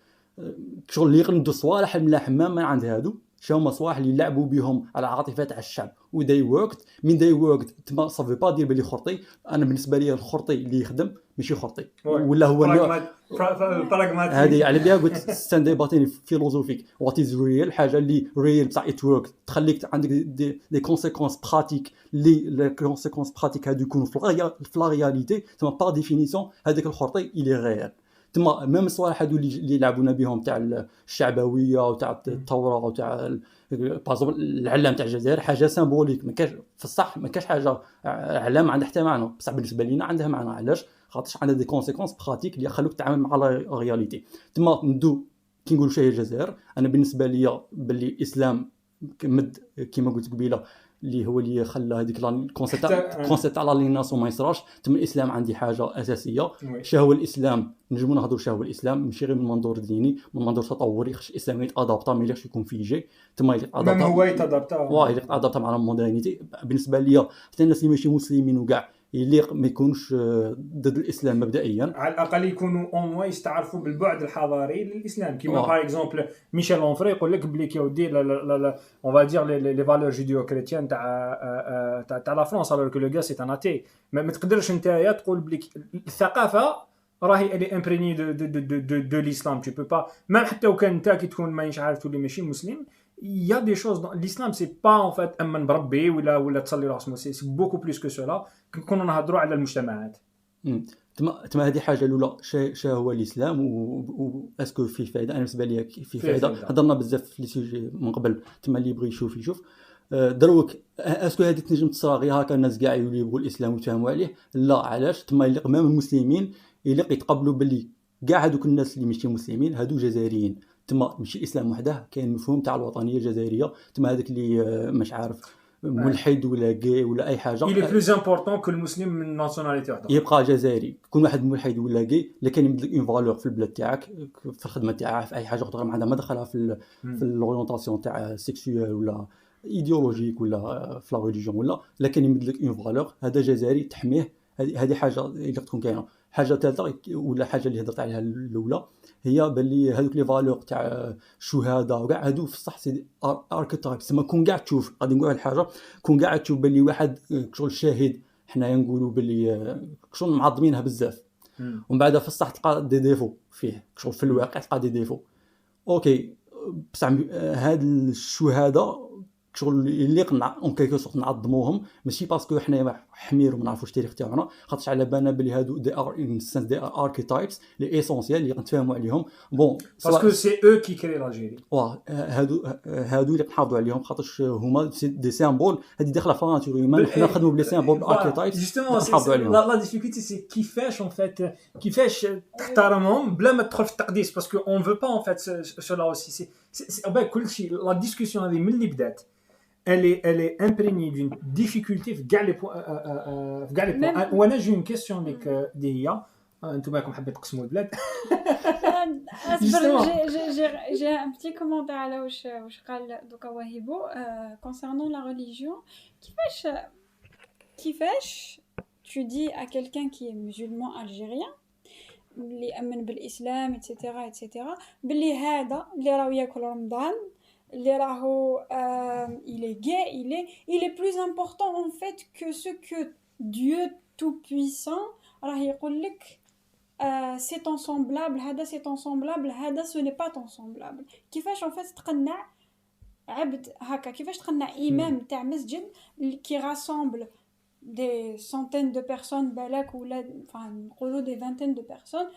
شغل اللي يقندوا صوالح الملاح ما عند هادو شنو هما صوالح اللي يلعبوا بهم على العاطفه تاع الشعب وداي ووركت من داي ووركت. تما صافي با دير بلي خرطي. انا بالنسبه لي الخرطي اللي يخدم ماشي خرطي ولا هو براغماتيك. هذه على بها قلت ستاند ديباتين فيلوزوفيك وات از ريل، حاجه اللي ريل بصح ات ورك تخليك عندك دي كونسيكونس براتيك لي كونسيكونس براتيك هادو يكونوا في لا رياليتي. تما با ديفينيسيون هذاك الخرطي اللي غير. تما ميم الصوالح هادو اللي لعبونا بهم تاع الشعبويه وتاع الثوره وتاع بازوم العلام تاع الجزائر حاجه سيمبوليك. ما كاش في الصح ما كاش حاجه علام عندها حتى معنى، بصح بالنسبه لينا عندها معنى. علاش؟ خاطرش عندها دي كونسيكونس براتيك اللي يخلوك تتعامل مع لا رياليتي. تما ندو كي نقولوا شي الجزائر، انا بالنسبه ليا باللي الاسلام مد كيما قلت قبيله اللي هو اللي خلى هذيك الكونسيبت على الناس وما يصراش. تم الاسلام عندي حاجه اساسيه. شهو الاسلام نجمو نهضروا شهو الاسلام ماشي غير من منظور ديني، من منظور تطوري. خص الاسلام يتادابتا ما يليقش يكون فيجي. تما ادابتا هو يتادابتا يتادابتا مع المودرنيتي. بالنسبه ليا حتى الناس اللي ماشي مسلمين وكاع يليق ما يكونش ضد الاسلام مبدئيا، على الاقل يكونوا اون موا يستعرفوا بالبعد الحضاري للاسلام. كيما باغ اكزومبل ميشيل اونفري يقول لك بلي كي ودي لا اون فا دير لي فالور جوديو كريتيان تاع لا فرنسا alors que le gars c'est un athée. ما تقدرش نتايا تقول بلي الثقافه راهي الي امبريني دو الاسلام. tu peux pas même حتى وكان انت كي تكون مانيش عارف تولي ماشي مسلم. Il y a des choses dans l'islam, c'est pas en fait امن بربي ولا تصلي راسمو. c'est beaucoup plus que cela. كنا نهضروا على المجتمعات. تما هذه حاجه الاولى. شا هو الاسلام و اسكو فيه فائده؟ انا بالنسبه لي فيه فائده. هضرنا بزاف في لي سوجي من قبل، تما اللي يبغي يشوف دروك اسكو هذه تنجم تصرا غير هكا الناس كاع يبغوا الاسلام ويتفاهموا عليه؟ لا. علاش؟ تما يليق مام المسلمين يليق يتقبلوا باللي كاع هذوك الناس اللي ماشي مسلمين هادو جزائريين. تما ماشي الاسلام وحده، كاين مفهوم تاع الوطنيه الجزائريه. تما هذاك اللي مش عارف ملحد ولا جاي ولا اي حاجه، il est plus important que المسلم من ناسيوناليتي وحده، يبقى جزائري. كل واحد ملحد ولا جاي لكن يمدلك اون فالور في البلاد تاعك، في الخدمه تاعها، في اي حاجه اخرى ما عندها ما دخلها في الاورينتاسيون تاع سيكسويل ولا ايديولوجيك ولا في لا ريليجيون ولا، لكن يمدلك اون فالور. هذا جزائري تحميه. هذه حاجه اللي تكون كاينه. حاجه ثالثه ولا حاجه اللي هضرت عليها الاولى هي باللي هذوك لي فالور تاع الشهاده وكاع هادو في الصح سي اركيتايب. تما كون كاع تشوف، غادي نقول الحاجه، كون كاع تشوف باللي واحد شغل شاهد، حنايا نقولوا باللي شغل معظمينها بزاف، ومن بعد في الصح تلقى دي ديفو فيه، شغل في الواقع تلقى دي ديفو. اوكي بصح هاد الشهاده شغل اللي قنع اون كيكو سورت نعظموهم، ماشي باسكو حنايا حمير وما نعرفوش التاريخ تاعنا، خاطرش على بالنا بلي هادو دي ار ان سنس دي اركيتايبس لي ايسونسيال اللي نتفاهموا عليهم. بون باسكو سي او كي كري لاجيري. هادو اللي نحافظوا عليهم خاطرش هما دي سيمبول. هذه داخله في ناتور هيومان، حنا نخدموا بلي سيمبول اركيتايبس نحافظوا عليهم. لا ديفيكولتي سي كيفاش اون فيت كيفاش تحترمهم بلا ما تدخل في التقديس، باسكو اون فو با اون فيت سولا اوسي سي كل شيء. لا ديسكوسيون هذه من اللي بدات elle est imprégnée d'une difficulté في كاع لي بوين. وانا جي اون كيسيون ليك دي هي انتم راكم حابين تقسموا البلاد. j'ai un petit commentaire على واش قال دوكا وهيبو concernant la religion. كيفاش tu dis à quelqu'un qui est musulman algérien اللي امن بالاسلام etc باللي هذا اللي راه ياكل رمضان اللي راهو il est plus important en fait que ce que Dieu tout puissant راه يقول لك c'est ton semblable هذا c'est ton semblable هذا ce n'est pas ton semblable. كيفاش en fait تقنع عبد هكا، كيفاش تقنع امام تاع مسجد qui rassemble des centaines de personnes بالك ولا نقولوا des vingtaines de personnes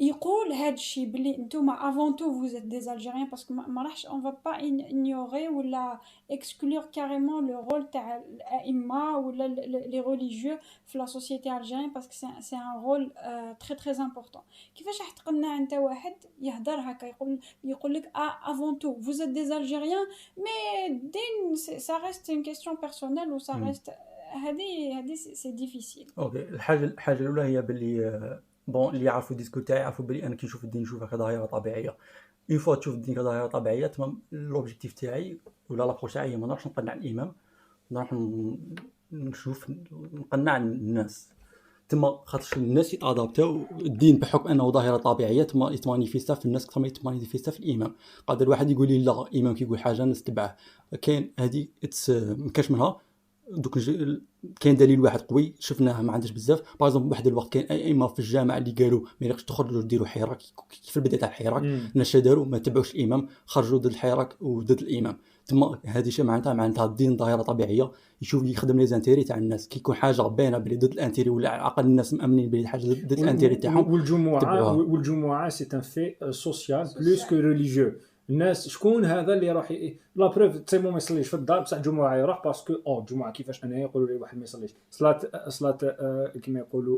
يقول هاد الشيء بلي نتوما avant tout vous êtes des Algériens parce que ما راحش on va pas ignorer ولا exclure carrément le rôle تاع الأئمة ولا les religieux في la société algérienne parce que c'est un rôle très très important. كيفاش راح تقنع انت واحد يهدر هكا يقول لك avant tout vous êtes des Algériens mais دين ça reste une question personnelle ou ça reste هذه c'est difficile. اوكي الحاجه الاولى هي باللي بون اللي يعرفوا الديسكو تاعي يعرفوا بلي انا كي نشوف الدين نشوفها كظاهره طبيعيه. اون فوا تشوف الدين كظاهره طبيعيه تمام. لوبجيكتيف تاعي ولا لابروش تاعي ما نروحش نقنع الامام، نروح نشوف نقنع الناس. تما خاطرش الناس يتادابتاو الدين بحكم انه ظاهره طبيعيه تما يتمانيفيستا في الناس اكثر ما يتمانيفيستا في الامام. قادر واحد يقول لي لا الامام كيقول حاجه نتبعه، كاين هذه ما كاش منها. دوك كاين دليل واحد قوي شفناه ما عندناش بزاف. باغ اكزومبل واحد الوقت كاين ائمه في الجامع اللي قالوا ما يليقش تخرجوا ديروا حراك كيف البدايه تاع الحراك. الناس داروا ما تبعوش الامام، خرجوا ضد الحراك وضد الامام. تما هذه شي معناتها الدين ظاهره طبيعيه يشوف يخدم لي زانتيري تاع الناس. كي يكون حاجه باينه بلي ضد الانتيري ولا على الاقل الناس مامنين بلي حاجه ضد الانتيري تاعهم. والجمعه سي ان في سوسيال بلوس كو ريليجيو. الناس شكون هذا اللي راح لا بروف تسيمو ما يصليش في الدار بصح الجمعه يروح باسكو الجمعه كيفاش انا يقولوا لي واحد ما يصليش صلاه كما يقولوا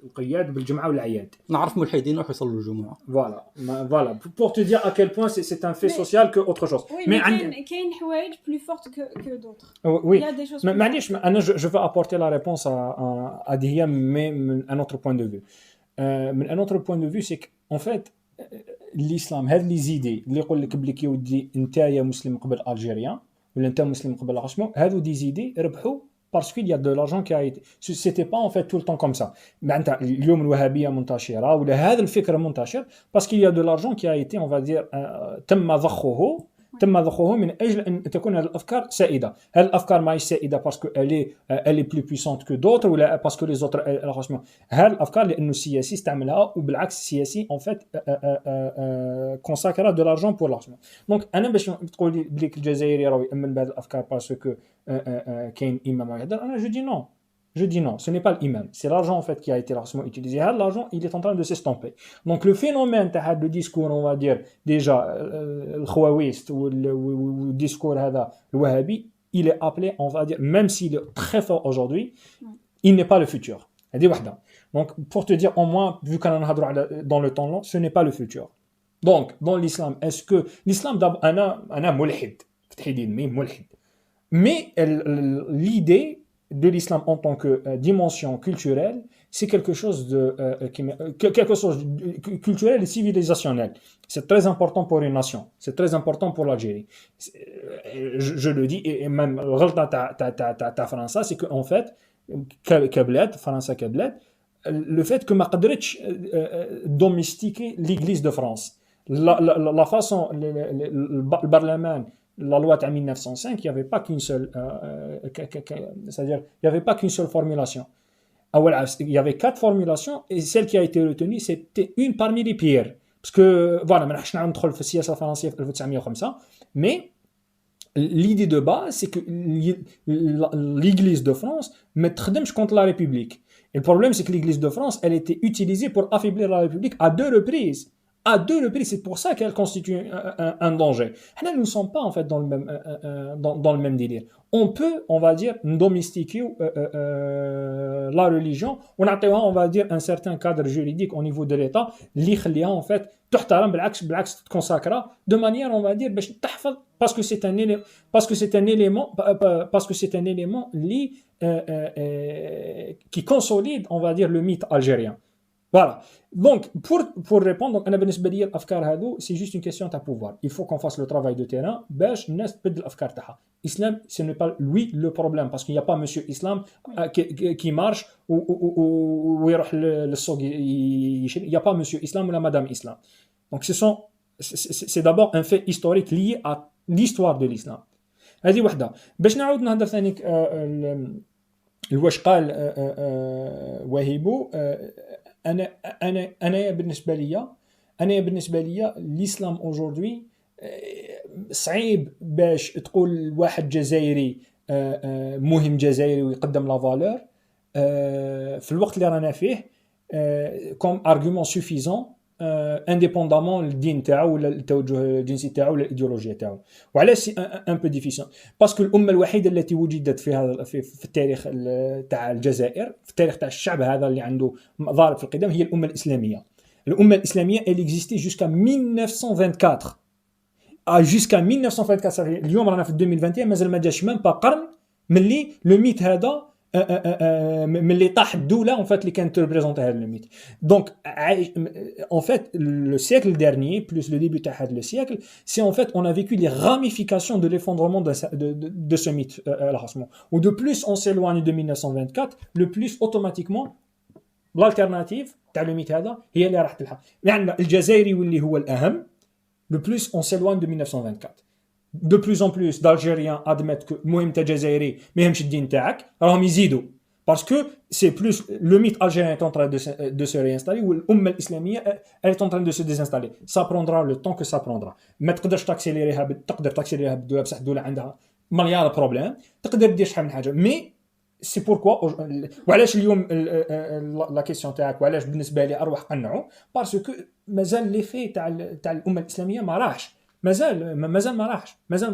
القياد بالجمعه والعياد. نعرف ملحدين يروحوا يصلوا الجمعه. فوالا بور تو دير ا كيل بوين سي ان في سوسيال كو اوتر شوز. مي كاين حوايج بلو فورت كو دوطر. وي معليش انا جو فو ابورتي لا ريبونس ا دي مي من ان اوتر بوين دو فيو. من ان اوتر بوين دو فيو سي ان فيت الاسلام هذه لي زيدي اللي يقول لك بلي كي ودي انت يا مسلم قبل الجيريان ولا انت مسلم قبل العاصمه، هذو دي زيدي ربحوا باسكو il y a de l'argent qui a été c'était pas en fait tout le temps comme ça. معناتها اليوم الوهابيه منتشره ولا هذا الفكر منتشر باسكو il y a de l'argent qui a été on va dire تم ضخه من اجل ان تكون هذه الافكار سائده. هذه الافكار ماهيش سائده باسكو elle est plus puissante que d'autres ولا باسكو لي زوتر الراسمون. هذه الافكار لانه السياسي استعملها وبالعكس السياسي en fait consacra de l'argent pour l'argent. دونك انا باش تقول لي بلي الجزائري راه يامن بهذه الافكار باسكو كاين امام يهضر، انا je dis non, ce n'est pas l'imam, c'est l'argent en fait qui a été largement utilisé. L'argent, il est en train de s'estomper. Donc le phénomène de discours, on va dire déjà le khawawist ou le discours le wahhabi, il est appelé, on va dire, même s'il est très fort aujourd'hui, il n'est pas le futur. Donc pour te dire au moins, vu qu'on a dans le temps long, ce n'est pas le futur. Donc dans l'islam, est-ce que l'islam d'abord, ana mulhid, mais l'idée de l'islam en tant que dimension culturelle, c'est quelque chose de culturel et civilisationnel. C'est très important pour une nation, c'est très important pour l'Algérie. Je le dis, et même ta France, c'est qu'en fait, France le fait que ma qadritch domestiquer l'église de France, la façon le parlement, la loi de 1905, il n'y avait pas qu'une seule, c'est-à-dire il n'y avait pas qu'une seule formulation. Il y avait 4 formulations et celle qui a été retenue, c'était une parmi les pires. Parce que, voilà, ما نحش ندخل في السياسة الفرنسية في 1905, mais l'idée de base, c'est que l'Église de France ne تخدمش contre la République. Et le problème, c'est que l'Église de France, elle était utilisée pour affaiblir la République à 2 reprises. À 2 reprises, c'est pour ça qu'elle constitue un danger. Nous ne sommes pas en fait dans le même délire. On peut, on va dire, domestiquer la religion, on va dire un certain cadre juridique au niveau de l'État, l'Ikhlia en fait, تحترم بالعكس تكونساكرا de manière on va dire باش تحفظ parce que c'est un élément qui consolide on va dire le mythe algérien. Voilà. Donc, pour répondre, c'est juste une question de pouvoir. Il faut qu'on fasse le travail de terrain. Islam, ce n'est pas lui le problème, parce qu'il n'y a pas Monsieur Islam qui marche ou il n'y a pas Monsieur Islam ou la Madame Islam. Donc, c'est d'abord un fait historique lié à l'histoire de l'islam. هذه واحدة. باش نعاود نهضر ثاني واش قال وهيبو. أنا بالنسبة لي الإسلام aujourd'hui صعيب باش تقول واحد جزائري مهم جزائري ويقدم لا فالور في الوقت اللي رانا فيه comme argument suffisant indépendamment الدين تاعو ولا التوجه الجنسي تاعو ولا الايديولوجيا تاعو. وعلاش سي ان بو ديفيسيل باسكو الامه الوحيده التي وجدت في هذا في التاريخ تاع الجزائر، في التاريخ تاع الشعب هذا اللي عنده ضارب في القدم، هي الامه الاسلاميه. الامه الاسلاميه elle existait jusqu'à 1924 jusqu'à 1924. اليوم رانا في 2021 مازال ما جاش ميم با قرن ملي لو ميت هذا من اللي طاح الدوله en fait اللي كانت تريبريزونتي هذا الميت. دونك en fait le siècle dernier plus le début de هذا le siècle, c'est en fait on a vécu les ramifications de l'effondrement de ce mythe العاصمه. ou de plus on s'éloigne de 1924, le plus automatiquement l'alternative تاع le mythe هذا هي اللي راح تلحق. يعني الجزائري واللي هو الاهم le plus on s'éloigne de 1924. de plus en plus d'Algériens admettent que المهم انت جزائري ما يهمش الدين تاعك راهم يزيدوا parce que c'est plus le mythe algérien est en train de se réinstaller ou l'umma الاسلاميه elle est en train de se désinstaller ça prendra le temps que ça prendra ما تقدرش تاكسيليريها تقدر تاكسيليريها بالدوله بصح الدوله عندها مليار بروبليم تقدر دير شحال من حاجه مي سي بوركوا وعلاش اليوم لا كيسيون تاعك وعلاش بالنسبه لي اروح قنعوا باسكو مازال لي في تاع الامه الاسلاميه ما راحش مازال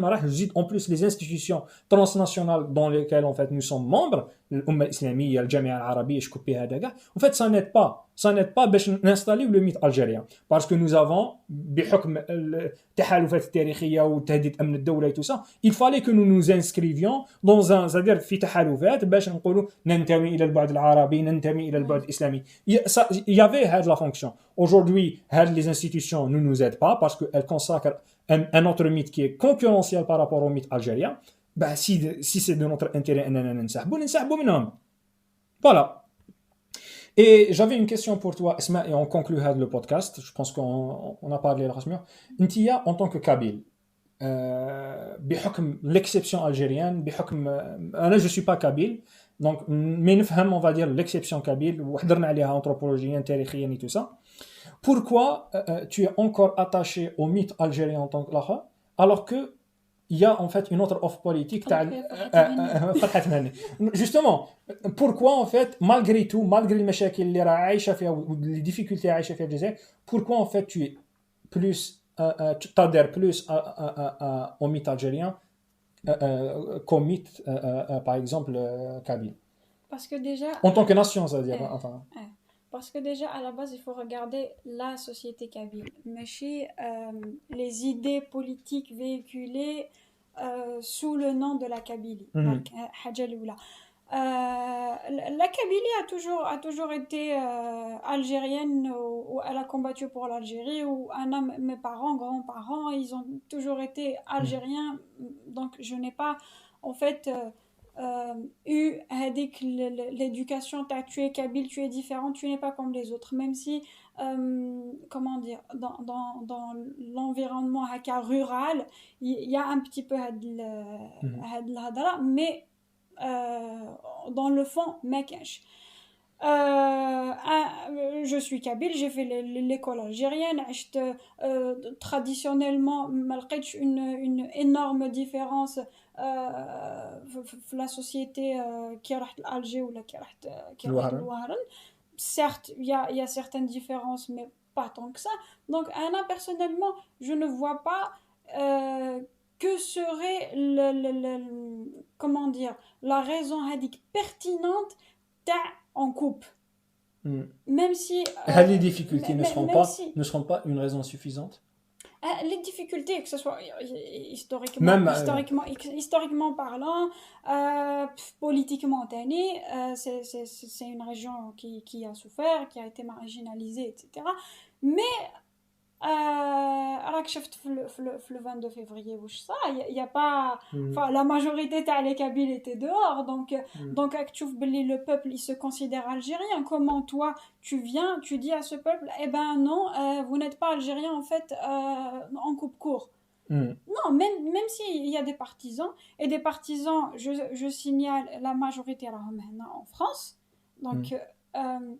ما راحش زيد en plus les institutions transnationales dans lesquelles en fait nous sommes membres الامه الاسلاميه الجامعه العربيه شكون بها هذا كاع en fait ça n'aide pas باش نانستاليو لو ميت الجيريان parce que nous avons بحكم التحالفات التاريخيه وتهديد امن الدوله et tout ça il fallait que nous nous inscrivions dans un c'est-à-dire في تحالفات باش نقولوا ننتمي الى البعد العربي ننتمي الى البعد الاسلامي il y avait هذه la fonction aujourd'hui هذه les institutions ne nous aident pas parce que elles consacrent un autre mythe qui est concurrentiel par rapport au mythe algérien bah si c'est de notre intérêt اننا ننسحبوا منهم voilà. Et j'avais une question pour toi, Esma, et on conclut le podcast. Je pense qu'on a parlé de la Ntia, en tant que Kabyle, بحكم l'exception algérienne, بحكم أنا je suis pas Kabyle, donc mais نفهم on va dire l'exception Kabyle وحضرنا عليها anthropologienne, تاريخيا et tout ça. Pourquoi tu es encore attaché au mythe algérien en tant que là, alors que il y a en fait une autre offre politique justement pourquoi en fait malgré tout malgré les مشاكل اللي راه عايشه فيها les difficultés عايشه فيها الجزائر pourquoi en fait tu es plus tu t'adhères plus au mythe algérien qu'au mythe par exemple kabyle parce que déjà en tant que nation c'est-à-dire enfin parce que déjà à la base il faut regarder la société kabyle ماشي les idées politiques véhiculées sous le nom de la Kabylie. Donc حاجة الأولى la Kabylie a toujours été algérienne ou elle a combattu pour l'Algérie ou mes parents, grands-parents, ils ont toujours été algériens donc je n'ai pas en fait eu l'éducation tu es kabyle, tu es différent, tu n'es pas comme les autres même si comment dire dans l'environnement rural il y a un petit peu mais dans le fond je suis kabyle, j'ai fait l'école algérienne traditionnellement malgré une énorme différence la société qui راحت l'Alger ou qui راحت الوهران certes il y a certaines différences mais pas tant que ça donc Anna personnellement je ne vois pas que serait comment dire la raison pertinente en couple même si les difficultés ne seront pas une raison suffisante les difficultés que ce soit historiquement parlant politiquement c'est une région qui a souffert qui a été marginalisée etc mais راك شفت في le 22 février واش صار il y a pas enfin la majorité تاع les Kabyles étaient dehors donc راك تشوف باللي le peuple il se considère algérien comment toi tu viens tu dis à ce peuple eh ben non vous n'êtes pas algérien en fait en coupe court non même si il y a des partisans et des partisans je signale la majorité راهم هنا en France donc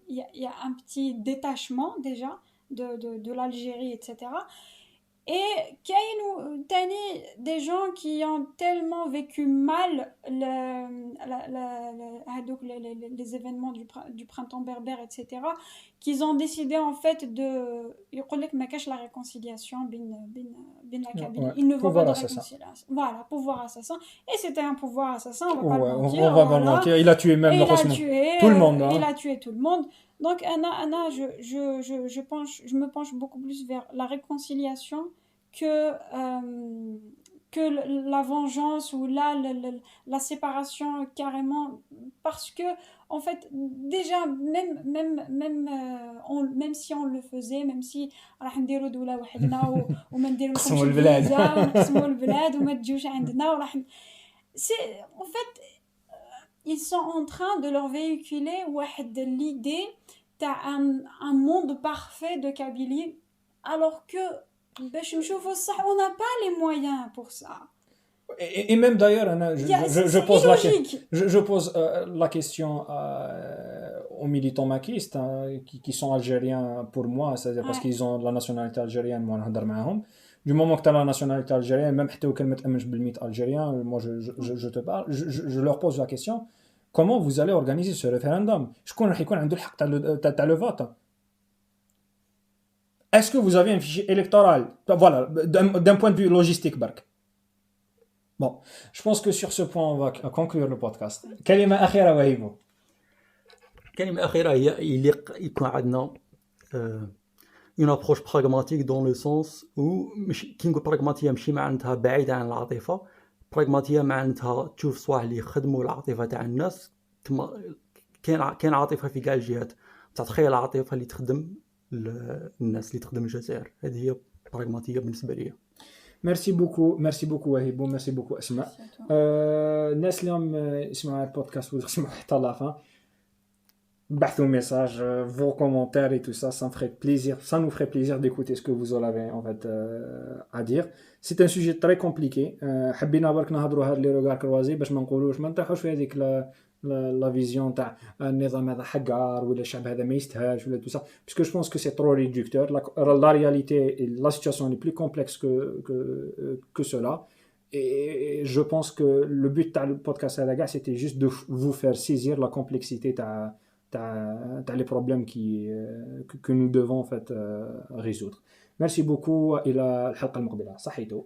il y a un petit détachement déjà de l'Algérie etc et Tani des gens qui ont tellement vécu mal les événements du printemps berbère etc qu'ils ont décidé en fait de يقول لك ما كاش la réconciliation بين la Kabylie il ne veut pas de réconciliation voilà pouvoir assassin et c'était un pouvoir assassin on va pas le mentir il a tué même tout le monde il a tué tout le monde donc Anna je me penche beaucoup plus vers la réconciliation que la vengeance ou la séparation carrément parce que en fait déjà même si on le faisait même si راح نديروا دوله وحدنا وما نديروش نقسموا البلاد ونقسموا البلاد وما تجوش عندنا وراح en fait ils sont en train de leur véhiculer l'idée t'as un monde parfait de Kabylie alors que باش نشوفوا الصح on n'a pas les moyens pour ça. Et même d'ailleurs, je pose je pose la question aux militants maquistes qui sont algériens pour moi, c'est-à-dire parce qu'ils ont la nationalité algérienne, moi نهضر معاهم. Du moment que tu as la nationalité algérienne, même حتى وكان ما تأمنش بالميت algérien, moi je te parle, je leur pose la question, comment vous allez organiser ce référendum? شكون راح يكون عنده الحق تاع le vote? Est-ce que vous avez un fichier électoral? Voilà, d'un point de vue logistique, Bark. Bon, je pense que sur ce point, on va conclure le podcast. كلمة أخيرة وهيبو. كلمة أخيرة هي يكون عندنا une approche pragmatique dans le sens où كي نقول pragmatique ماشي معناتها بعيدة عن العاطفة. pragmatique معناتها تشوف صوالح اللي يخدموا العاطفة تاع الناس. كاين عاطفة في كاع الجهات. تتخيل العاطفة اللي تخدم الناس اللي تخدم الجزائر. هذه هي براغماتية بالنسبة لي. Merci beaucoup وهيبو, merci beaucoup أسماء. الناس اليوم يسمعوا البودكاست ويسمعوا حتى لافان. بحثوا message, vos commentaires et tout ça, ça nous ferait plaisir d'écouter ce que vous avez en fait à dire. C'est un sujet très compliqué. حبينا برك نهضروا هاد لي روغار كروازي باش ما نقولوش ما نطيحوش في هذيك la vision تاع النظام هذا حقار ولا الشعب هذا ما يستاهلش ولا tout ça, parce que je pense que c'est trop réducteur. La réalité et la situation est plus complexe que cela. Et je pense que le but du podcast هذا c'était juste de vous faire saisir la complexité تاع les problèmes que nous devons en fait résoudre. Merci beaucoup. إلى الحلقة المقبلة. صحيتو.